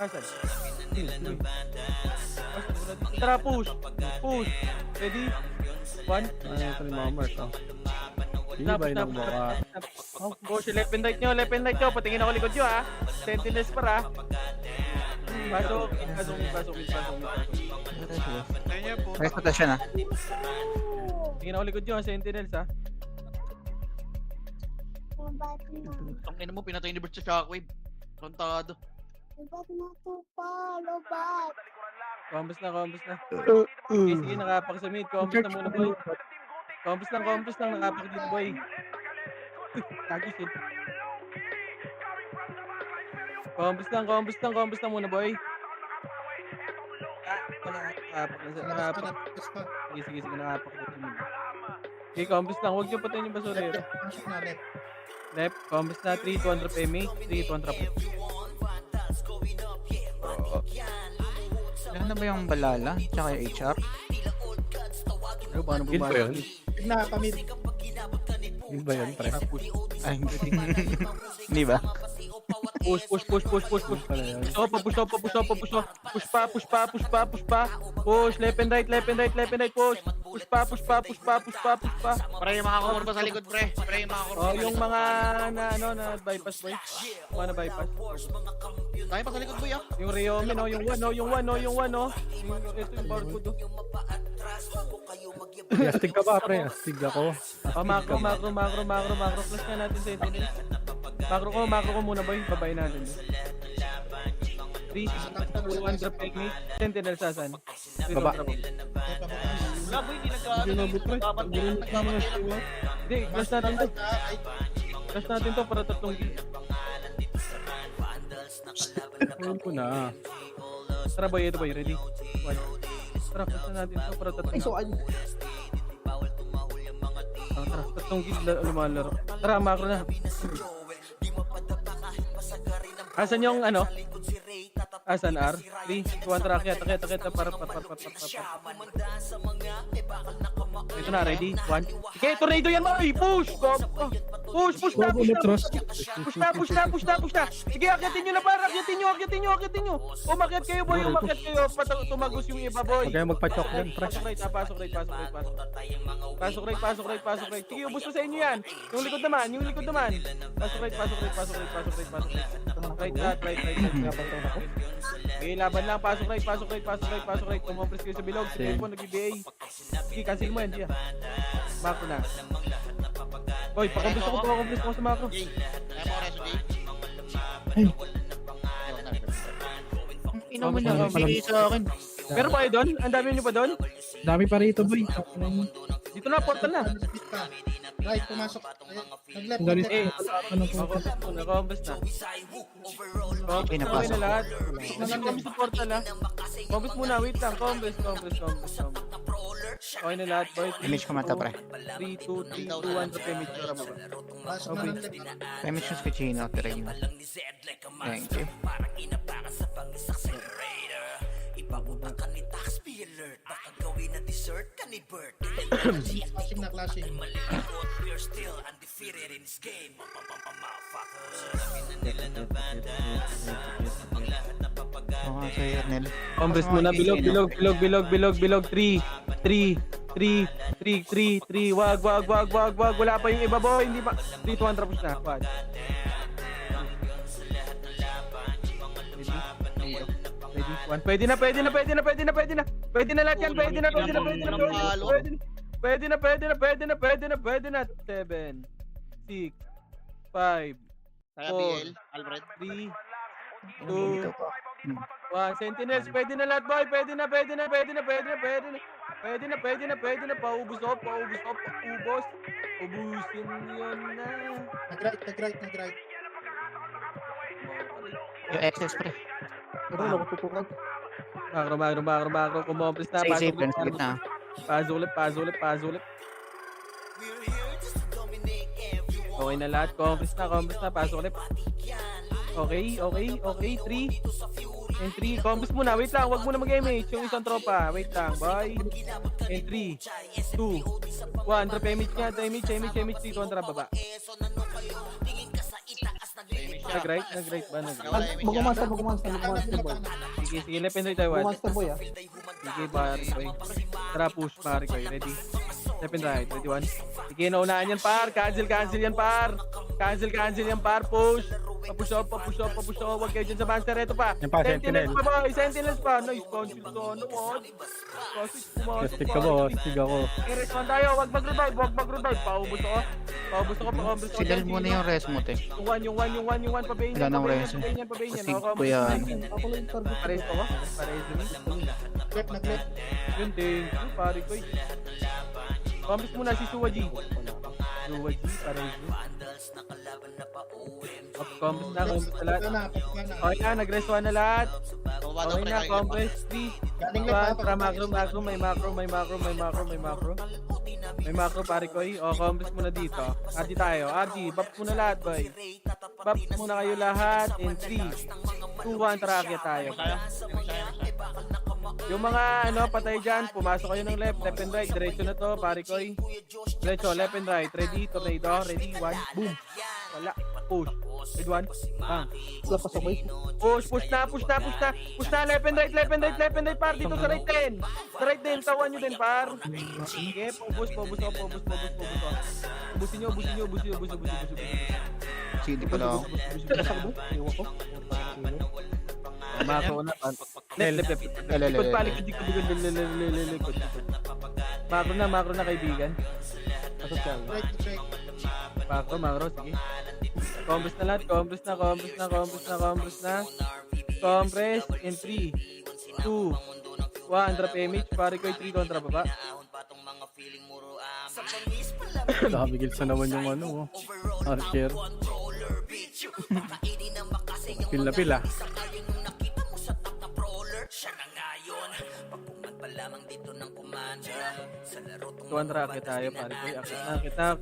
Asan? Tara, push. Ready? 1. Ano ito ni Mama, ito. Hindi ba yun ang baka? Push, left and right nyo. Patingin ako likod nyo, ha. Sentinels para. Pasok. Ayun po. Rest na siya na. Tingin ako likod nyo, ha. Sentinels, ha. Ang ina mo, pinatay ni Bert sa shockwave. Kontado. Combos na. Okay, sige, nakapak sa mid. Combos na muna, boy. Combos lang, nakapak dito, boy. Tagisin. Combos lang muna, boy. Nakapak. Sige, nakapak dito muna. Okay, combos lang. Huwag nyo patayin yung basurero. Left, combos na. 3, 200 PMA. 3, 200 po. Ano na ba yung balala? Tsaka yung HR? Ano, paano Guild ba yun? Na, pamit. Guild ba yun, pre? Ay, hindi ba? Push. Pala yun. Push pa. Push, left and right, push. Push pa. Pre, yung mga kumurba sa likod, pre. Pre, yung mga kumurba Oh, sa yung likod. mga na bypass boy. Mga na bypass. Tayo pa sa likod, boy, ah. Yung Ryomen, oh, yung one, oh. Ito yung power code, oh. Astig ka ba, pre? Astig ako. Oh, macro. Plus nga natin sentinel. Macro ko muna, boy. Babayin natin. 3, 2, 1, drop technique. Sentinel sasan. Baba. Wala, boy, hindi nagkakabot. Hindi, plus natin to. Plus natin to para 3 kill. Ayun ko na. Tara, boy. Ito, boy. Ready? 1. Tara, plus na natin to para 3 kill. Tara, 3 kill lumalaro. Tara, macro na. Asan yung ano? Asan R? 3, 2, 1, tara, akyat, par. Ito na, ready? 1. Sige, tornado yan, Mari! Push! Go! Push na! Sige, akyatin nyo na, para! Akyatin nyo! Umakyat kayo, boy! Tumagos yung iba, boy! Huwag kayong magpa-chok yan, pre. Pasok right. Sige, ubos ko sa inyo yan. Yung likod naman. Pasok right. Right. Okay, laban lang. Pasok right. Tumopres kayo sa bilog. Sige po, nag-BA. Sige, cancel mo yan, Gia. Macro na. Boy, pakompres ko sa macro. Jay, kaya mo reso, Jay. Ino mo na, bigay sa akin. Meron pa kayo doon? Ang dami nyo pa doon? Dami pa rito, boy. Dito na, portal na. Right, pumasok. Nag-left. Galit. Nag-left. Nakompres na. Okay, napasok. na lahat. Nakompres sa portal ha. Compres muna, wait lang. Compres. Okay na lahat, boys. Image ko mata, pre. 3, 2, 1, sa image. Tara mo ba? Pasok na ng left. Image yung sketchino, tirain mo. Thank you. Clashing na clashing. Oo nga, Sir Ernel. Compres muna, bilog. 3. Wag. Wala pa yung iba, boy. Hindi pa. 3, 2, 1, tapos na. Wag. Ready? 1. Pwede na. Pwede na lahat yan. Pwede na. 7, 6, 5, Kaya BL, Alfred. 3, Dito 2, pa. 1. Sentinels, pwede na lahat, boy. Pwede na. Paubos. Ubusin yun na. Nag-right. Yung excess, pre. Macro. Kumompres na. Safe, lang sa gitna. Pasulip. Okay na lahat. Compres na. Pasok ulit. Okay. 3. And 3. Compres muna. Wait lang. Wag muna mag-MH. Yung isang tropa. Wait lang. Bye. And 3, 2, 1. Drop image nga. Image. Dito ang drop baba. Nag-right ba? Magumasta. Sige. Left and right tayo. Sige, pare ko. Tara, push, pare ko. Ready? Left and right. Ready, 1. Sige, naunahan yan, par. Cancel yan, par. Push. Pa-push off. Huwag kayo dyan sa monster. Ito pa. Yan pa, Sentinel. Sentinels pa. Nice. Cancel to. Ano, what? Astig ka ba? Astig ako. I-respond tayo. Huwag mag-revive. Paubos ako. Si Del muna yung res mo, te. Yung one. Pabayin Wala nang res. yan. Astig ko yan. Pares ko ba? Pares din. Nag-left. Yun, thank you, pare ko. Compres muna si Suwa G. Pares din. Compres na lahat. Okay na, nag-rest 1 na lahat. Okay na, compres 3. Galing left. Para macro, may macro. May macro, pare ko. O, compres muna dito. RG tayo. RG, buff muna lahat, boy. Buff muna kayo lahat. In 3, 2, 1, tara, akyat tayo. Yung mga patay dyan, pumasok kayo ng left and right. Diretso na to, pare koy. Diretso, left and right. Ready, tornado, ready, one, boom. Wala, push. Ready, one, bang. Pasok ko eh. Push na, left and right, par. Dito sa right din. Sa right din, tawan nyo din, par. Sige, pubus. Ubusin nyo. Sige pala ako. Iwan ko. Mako na, par. Left. Likod pa, likod. Macro na, kaibigan. Asocial. Macro, sige. Compress na lahat, compress na. Compress in 3, 2, 1, drop image, pare ko 3 kontra baba. Nakabigil sa naman yung Archer. Pil na pila. Tuwan racket tayo, pare ko. Akit na.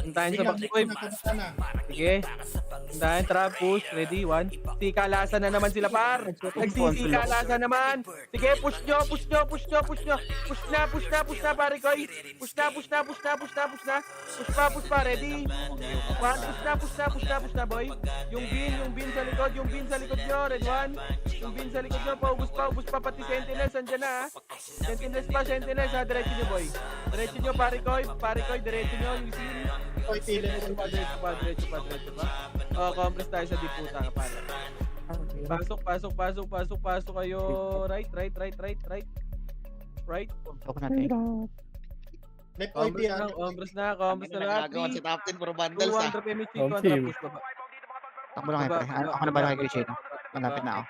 Hintayin sa backboy. Sige. Hintayin, trap, push, ready, 1. Sikalasan na naman sila, par. Nagsisikalasan naman. Sige, push nyo. Push na, pare ko. Push pa, ready. 1, push na, boy. Yung bin sa likod nyo, red 1. Yung bin sa likod nyo, paubos pa, pati sentinels, andyan na, ha. Sentinels, ha, diretso nyo, boy. Diretso nyo, pare koy, diretso nyo, yung scene. Diretso pa. Compress tayo sa diputa, pare. Pasok kayo, right. Ako natin. Compress na lahat. Nagagawa si Captain for 2, bundles, ha? 1 PMH, Home 200 team. push, baba. Takbo lang kayo, pre. Ako na ba kay Grishin? Malapit na ako.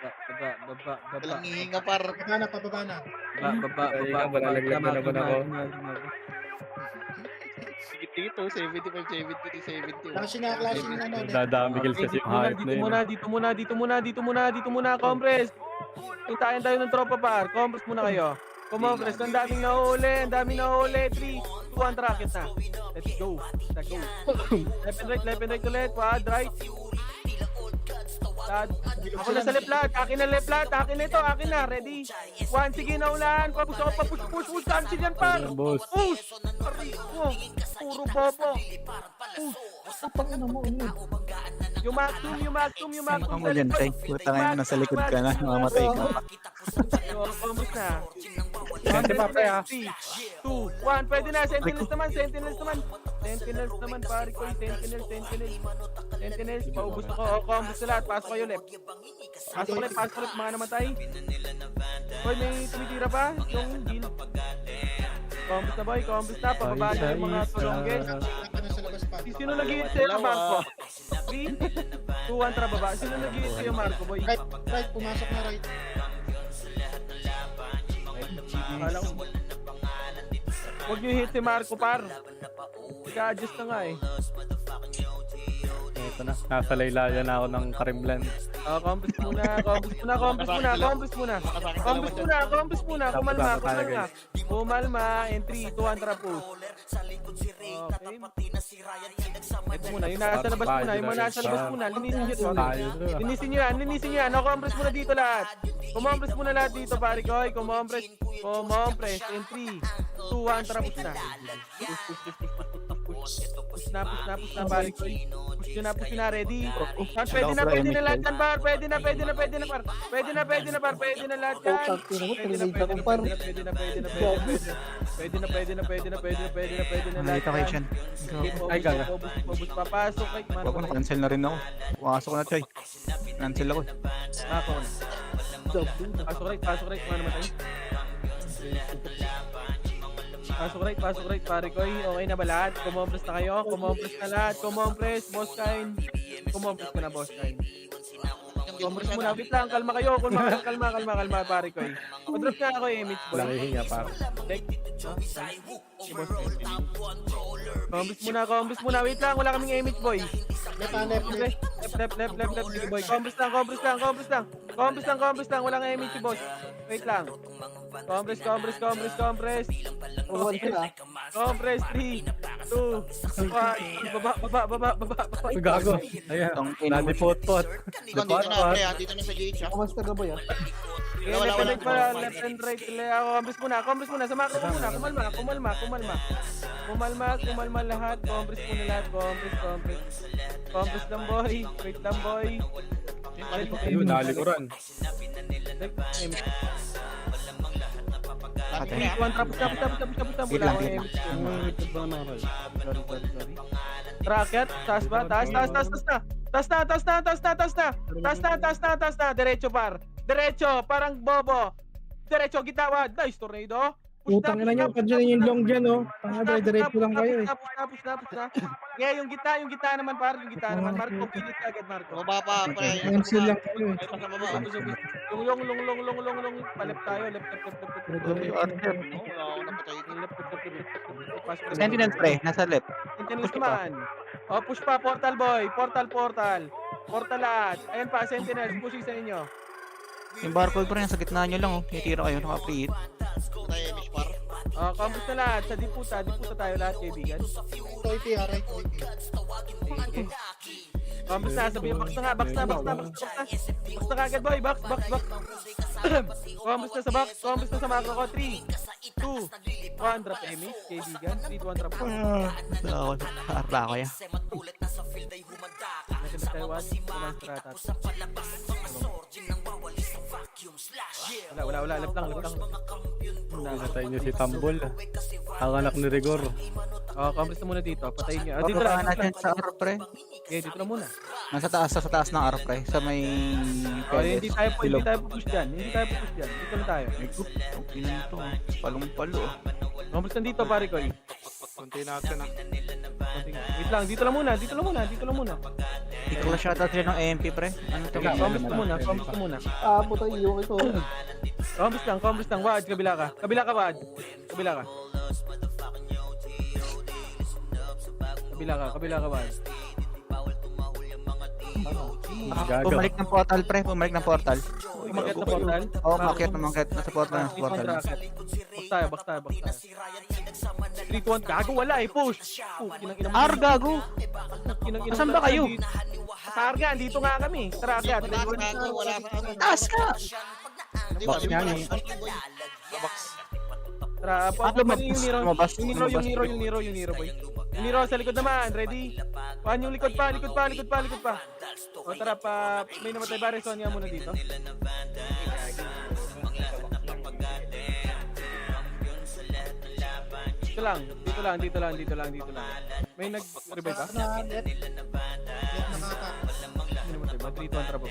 Baba. Walang hihinga, par. Pababa na. Baba. Malalaglag na naman ako. Dito, 75, 70. Klase na. Dadamigil kasi yung hype na yun. Dito muna, compress. Hintayin tayo ng tropa, par. Compress muna kayo. Compress, ang daming nahuli. 3, 2, 1, racket na. Let's go. Left and right ulit. Quad, right. Ako na sa left lahat. Akin na left lahat. Akin na. Ready. 1, sige na ulan. Push. Cancel yan, par. Boss. Push. Puro bobo. Tapang ano mo, ano? Yung maximum Ano mo dyan, Tay? Puta ngayon, nasa likod ka na. Mamamatay ka. Almost na. Sente pa, pre, ha? 3, 2, 1. Pwede na. Sentinels naman, pare ko. Sentinels. Paubos ako. Combos na lahat. Pasok kayo left. Pasok left. Mga namatay. Boy, may tumitira pa. Yung heal. Combos na, boy. Pababa na yung mga tulongges. Sino nag-hit sa'yo, Marco? 3, 2, 1, tara baba. Sino nag-hit sa'yo, Marco, boy? Right, pumasok na right. Akala ko. Huwag nyo hit si Marco, par. Ika-adjust na nga, eh. Ito na. Nasa laylayan na ako ng Karimlan. Compass muna. Kumalma. And 3, 2, 1, tara push. Okay. Ito muna. Yung nasa labas muna. Linisin nyo yan. Compress muna dito lahat. Compress muna lahat dito, pare ko. Compress. And 3, 2, 1, tara push na. Push na, pare ko. Push na, ready. Pwede na lahat yan, par. Pwede na, par. Pwede na lahat yan. Pwede na lahat Nakita kayo yan. dyan. Ay, gaga. Pabus papasok kay Wag ko na-cancel na rin ako. Pumasok na, Choy. Cancel ako. Ako. Pasok right, mana namatay. Pasok right, pare ko. Okay na ba lahat? Kumompress na kayo? Kumompress na lahat. Boss kind. Kumompress ka na, boss kind. Compress muna, wait lang, kalma kayo. Kalma, pare ko. Drop na ako yung image, boy. Lakihinga, pare. Compress muna, wait lang, wala kaming image, boy. Left. Sige, boy. Compress lang, wala nga image, boss. Wait lang. Compress. Uwan sila. Compress, 3, 2, 1. Baba. Gago. Ayan. Nadi pot. Dito na, pre, dito na sa gate, ha? Kumas taga boy, ah. Okay, Wala, left and wala, right wala. pa, left and right. Compress muna. Sa macro ko muna. Kumalma lahat. Compress muna lahat. Compress lang, boy. Wait lang, boy. Ayun, nalikuran. Patay. Tapos. Wait lang, wait lang. Sorry. Tracket, taas ba? Taas na. Diretso par. Diretso, parang bobo. Diretso, gitawad. Nice, tornado. Putang ina niyo, padyan yung long dyan, oh. Tanga, diretso lang kayo, eh. Tapos na. Yeah, yung gitna naman, par. Marco, pilit ka agad, Marco. Baba pa, pre. Cancel lang kayo, eh. Ay, pa sa baba. Yung long. Palep tayo, left. Oo, wala ako napatay. Left. Sentinel pre, nasa left. Sentinels naman. O, push pa, portal boy. Portal lahat. Ayan pa, Sentinels, pushing sa inyo. Yung barcode pre, nasa gitna nyo lang oh. Titira kayo, naka-preheat. Tayo, Miss Par. O, campus na lahat. Sa diputa tayo lahat, kaibigan. Campus na, sabihin, box na. Box na kagad, boy. Box. Campus na sa box. Campus na sa macro ko. 3, 2, 1. Drop emis, kaibigan. 3, 2, 1, drop. Arda ko ya. Natin na tayo, Wad. Kumanstratat. Wala. Lap lang. Pinatay niyo si Tambol. Ang anak ni Rigor. O, campus na muna dito. Patayin nyo. Dito Pagkakaan lang. natin sa R pre. Okay, dito lang muna. Sa taas ng R pre. Sa may... O, hindi tayo push dyan. Dito lang tayo. Okay na ito ah. Palong-palo oh. Campus na dito, pare ko. Kunti natin ah. Wait lang, dito lang muna. Ikaw na shoutout sila ng AMP pre. Ano to? Teka, Campus ka muna. Ah, puta, yung ito. Campus lang. Wad, kabila ka. Wad. Kabila ka, Wad. Gago. Pumalik ng portal pre, pumalik ng portal. Umakyat na portal. Oo, umakyat. Nasa portal. Box tayo. 3, 2, 1. Gago, wala eh. Push. R gago! Kinang Asan ba kayo? Sa Arga, dito nga kami. Tara, agad. Wala sa ano. Taas ka! Box nga ni. Tara, lumabas, yung Nero, lumabas. yung Nero, boy. Yung Nero, sa likod naman, ready? Paano yung likod pa? O tara, may namatay ba, Reson nga muna dito? Dito lang. May nag-revive ba? May namatay ba? 3, 2, 1, tara ba?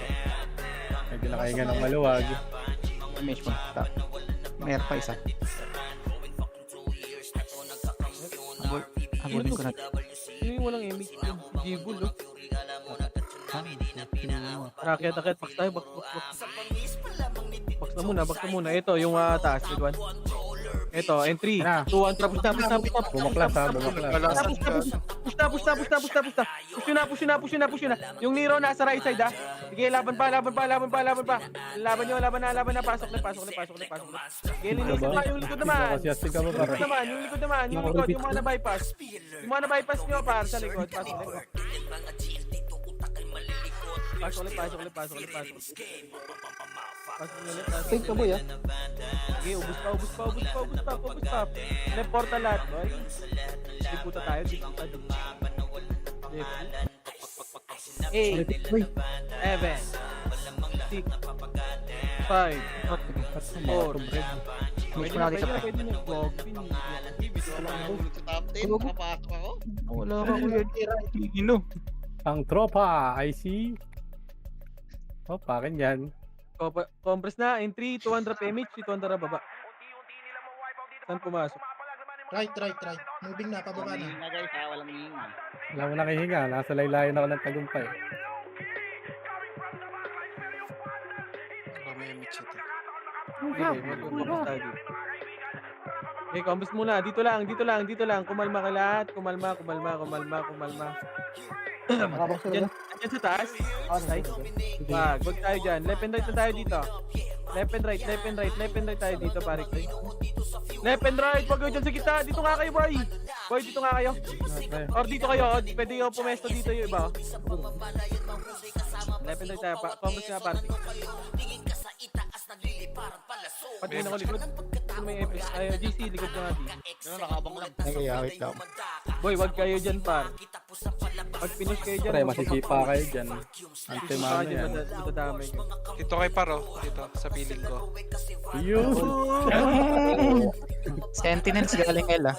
Medyo nakahinga ng maluwag. Image mo. Stop. Mayroon pa isa. Habulin ko na. Sino yung walang image? Jibul, oh. Rakyat, box tayo, box. Box na muna. Ito, yung taas, big one. Ito, entry. Na. 2, 1, tapos. Bumaklas ha, bumaklas. Push na. Yung Nero nasa right side, ha. Sige, laban pa. Laban na. Pasok na. Sige, linisin pa yung likod naman. Nakasiastig ka ba para? Yung likod naman. Yung mga na-bypass. Yung mga na-bypass nyo, par, sa likod. Pasok ulit. Pasok ulit. Take ka, boy, ah. Sige, ubus pa. Left portal lahat, boy. Diputa tayo. Left. 8, Boy, 7, 6, 5, 4. Image mo na dito pre. Pwede na. Wala akong hulog sa top 10. Nakapasok ako. Wala ka kuya. Ino. Ang tropa, I see. Oh, pakin yan. Compress na. In 3, 2, 1, drop image. 3, 2, 1, drop baba. Saan pumasok? Right. Moving na, pababa na. Hinga guys ha, walang hinga. Wala mo nakahinga. Nasa laylayan ako ng tagumpay. May image ito. Mag-compress tayo dito. Okay, compress muna. Dito lang. Kumalma ka lahat. Kumalma. nakapag sila. Diyan sa taas. Right. Wag tayo dyan. Left and right na tayo dito. Left and right tayo dito, pare ko. Left and right. Wag kayo dyan sa kita. Dito nga kayo, boy. Boy, dito nga kayo. Or dito kayo. Pwede yung pumesto dito yung iba. Left and right tayo. Compress nga, pare. Pati yun ako likod. Kung may FS, ay, GC, likod ka nga di. Ganun, nakabang lang. Nagayawit lang. Boy, wag kayo dyan, par. Pag finish kayo dyan, Pre, masisipa kayo dyan. Antimano dyan, yan. madadamay kayo. Dito kay Paro, dito, sa piling ko. Yun! Sentinels galing L ah.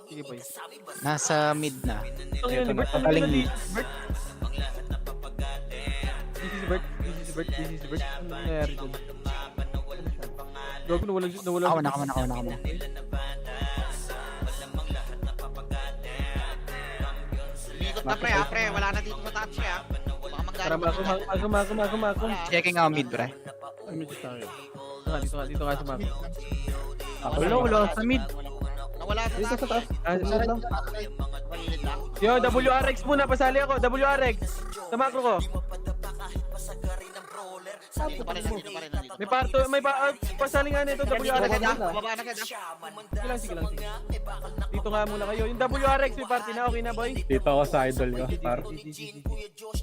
Sige, boy. Nasa mid na. Ito yun, Ito na, Bert. Ano galing yun, mid. Bert? This is Bert. This is Bert. This is Bert. Ano nangyayari dun? Gago, nawala. Ako na. Umikot na, pre, ha, pre. Wala na dito sa taas, pre, ha. Baka Tara, magaling. mako. Checking ako mid, pre. Dito nga sa mako. Wala sa mid. Nawala sa taas. Malilit lang. Yo, WRX muna, pasali ako. WRX. Sa macro ko. Nandito pa rin, nandito. May parto, pasali nga nito, WRX. Bababa na, ganda. Sige lang. Dito nga muna kayo. Yung WRX, may party na. Okay na, boy? Dito ako sa idol ko. Par.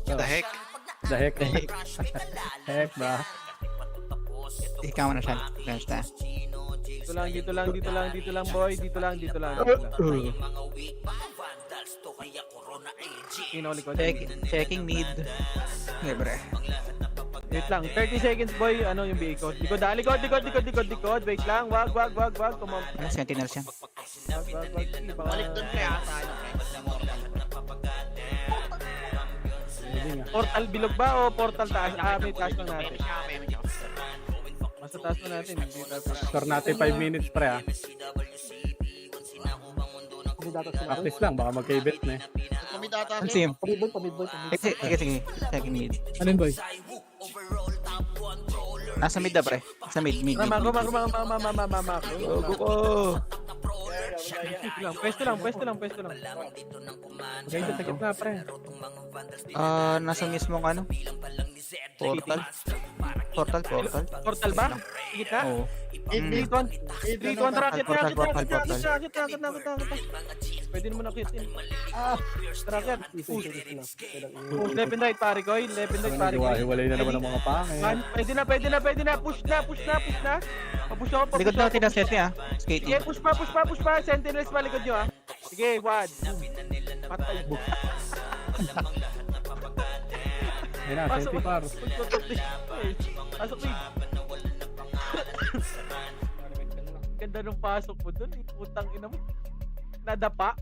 The heck? The heck. Heck ba? Ikaw na siya. Basta. Dito lang, boy. Dito lang. Kinolikod. Checking mid. Okay, pre. Wait lang, 30 seconds, boy. Ano yung BA ko? Likod. Wait lang, wag. Kumam. Ano, sentinels yan? Wag. Sige, baka- Balik dun, pre, ha. Sa ano, pre. Portal bilog ba o portal taas? May taas lang natin. May siya. Mas taas pa natin. Hindi taas. Score natin 5 minutes pre ha. Practice lang, baka magka-event na eh. Kami data, Ano sim? Sige. Checking mid. Ano yun, boy? Nasa mid na, pre. Sa mid. Mako. Go. Pwesto lang. Okay, sa gitna, pre. Nasa mismong ano? Portal. Portal Portal ba? Gitna? Oo. 3-1 rocket. Pwede naman nakitin. Rocket. Push. Left and right, pare ko. Hiwalay na naman ang mga pangit. Pwede na. Push na. Papush ako. Likod natin na set niya. Sige, Skating. push pa. Sentinels pa likod nyo, ha. Sige, wad. Patay. Ayun na, senti par. Pasok, Reed. Ganda nung pasok mo dun, eh. Putang ina mo. Nadapa.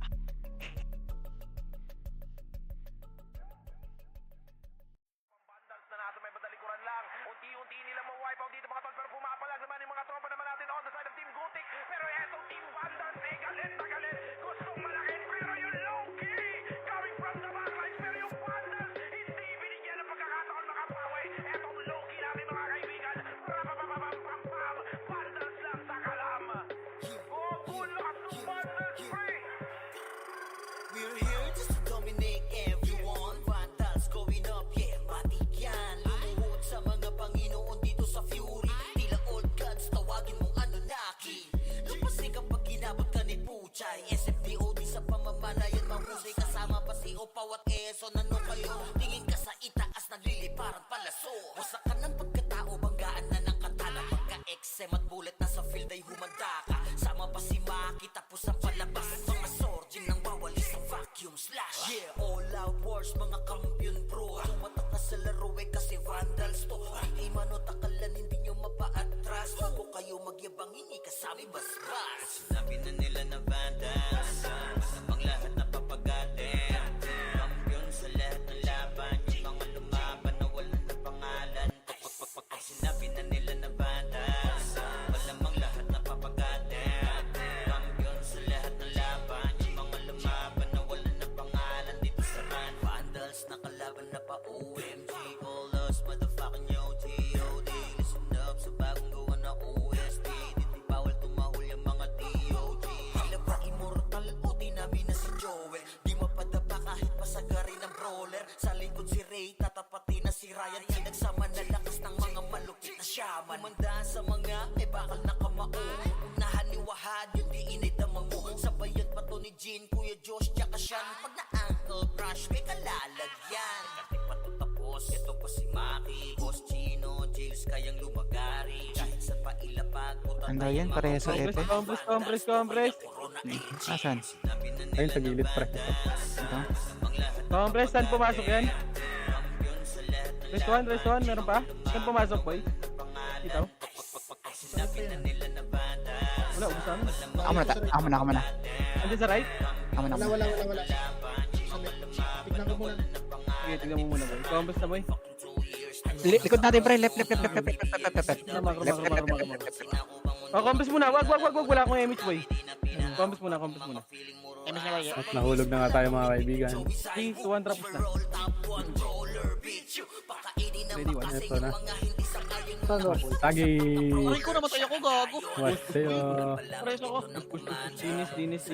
We're here just to dominate everyone. Vandals going up, yeah, matik yan. Lumuhod sa mga Panginoon dito sa Fury. Tila old gods, tawagin mong Anunnaki. Lupasi kapag ginabot ka ni Puchay. SFDOD sa pamamalayan, mahusay kasama pa si Opawat Eson. Ano kayo? Tingin ka sa itaas, nagliliparan palaso. Wasak ka ng pagkatao, banggaan na ng katana. Pagka-XM at bullet na sa field ay humanda ka. Sama pa si Maki, tapos ang palabas. Mga sorgin nang bawali sa vacuum slash. Yeah, all out wars, mga kampiyon bro. Tumatak ka sa laro eh kasi vandals to. Hindi manotakalan, hindi nyo mapa-atras. Bago kayo magyabang, hindi kasami basbas. Sinabi na nila na vandals, namang lahat na papagatin. Kampiyon sa lahat ng laban, yung mga lumaban na wala na pangalan. Pag sinabi na nila na vandals, malamang lahat na papagatin. Kampiyon sa lahat ng laban, yung mga lumaban na wala na pangalan dito sa run. Vandals na kalaban na pa OMG, all us motherfucking yo G.O.D. Listen up sa bagong gawa na OST. Dito bawal tumahol yung mga DOG. Sila ba immortal o dinami na si Joel? Di mapadapa kahit pasagarin ng brawler. Sa likod si Ray, tatapati na si Ryan. Nagsama na lakas ng mga malupit na shaman. Umandaan sa mga may bakal na kamao. Unahan ni Wahad, yun di inidamang mo. Sabayan pa to ni Jean, Kuya Josh, tsaka Sean. Pag na-ankle crush, may kalalagyan. Kahit pa to tapos, ito pa si Maki, Boss Chino, Jails kayang lumagari. Kahit sa Ano yan? Pareha sa Epe? Compress. Asan? Ayun sa gilid pre. Ito? Compress, saan pumasok yan? Rest 1, meron pa? Saan pumasok, boy? Ito? Wala, ubusan. Ako muna. Andiyan sa right? Ako muna. Wala. Tignan ko muna. Sige, tignan mo muna, boy. Compress na, boy. Likod natin, pre. Left. Makro. Compress muna. Wag. Wala akong image, boy. Compress muna. MS na ba yun? At nahulog na nga tayo mga kaibigan. 3, 2, 1, tapos na. Ready, 1. Ito na. Saan ba? Tagi. Aray ko, namatay ako, gago. What sa'yo? Preso ko. Push. Linis.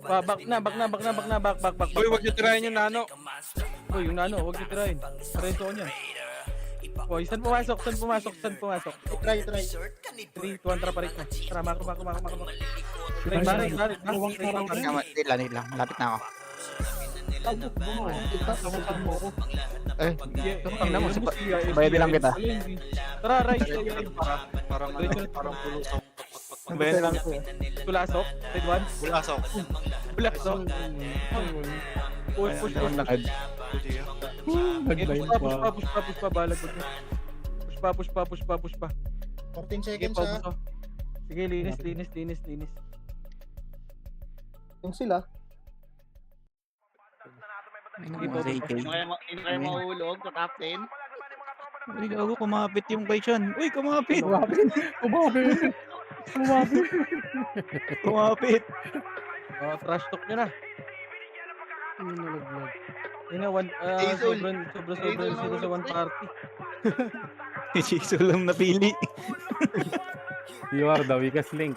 Back na. Back. Uy, wag niyo tirahin yung nano. Uy, yung nano, huwag niyo tirahin. Pareso ko niyan. Uy, saan pumasok? Try. 3, 2, 1, traparik na. Tara, makro. Barik. Wait lang. Malapit na ako. Tingnan mo. Bayad lang kita. Tara, right. Parang pulusok. Bayad lang. Tulasok. Red 1. Bulasok. Bulasok. Push. Lakad. Nag-blind pa. Push pa. Balag mo. Push pa. 14 Sige, seconds pause ha. to. Sige, linis. Yung sila. Hindi kayo mahulog sa top 10. Uy, gago, kumapit yung bike yan. Uy, kumapit. Kumapit. Oh, trash talk nyo na. Yun na, sobrang sila sa one party. Sulam na pili. You are the weakest link.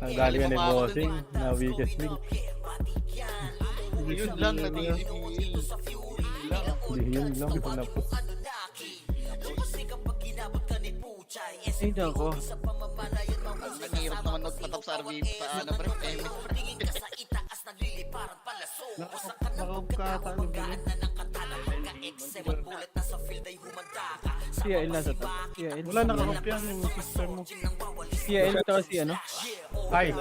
Ang galing ka ni bossing na weakest link. Yun lang, nag-i-reveal. Hindi yun lang. Ito na po. Ay, ko. Nanghirap naman magpatap sa RV sa ano pre. CL nasa top. CL. Wala nakakampiyan yung system mo. CL tsaka si ano? Ay!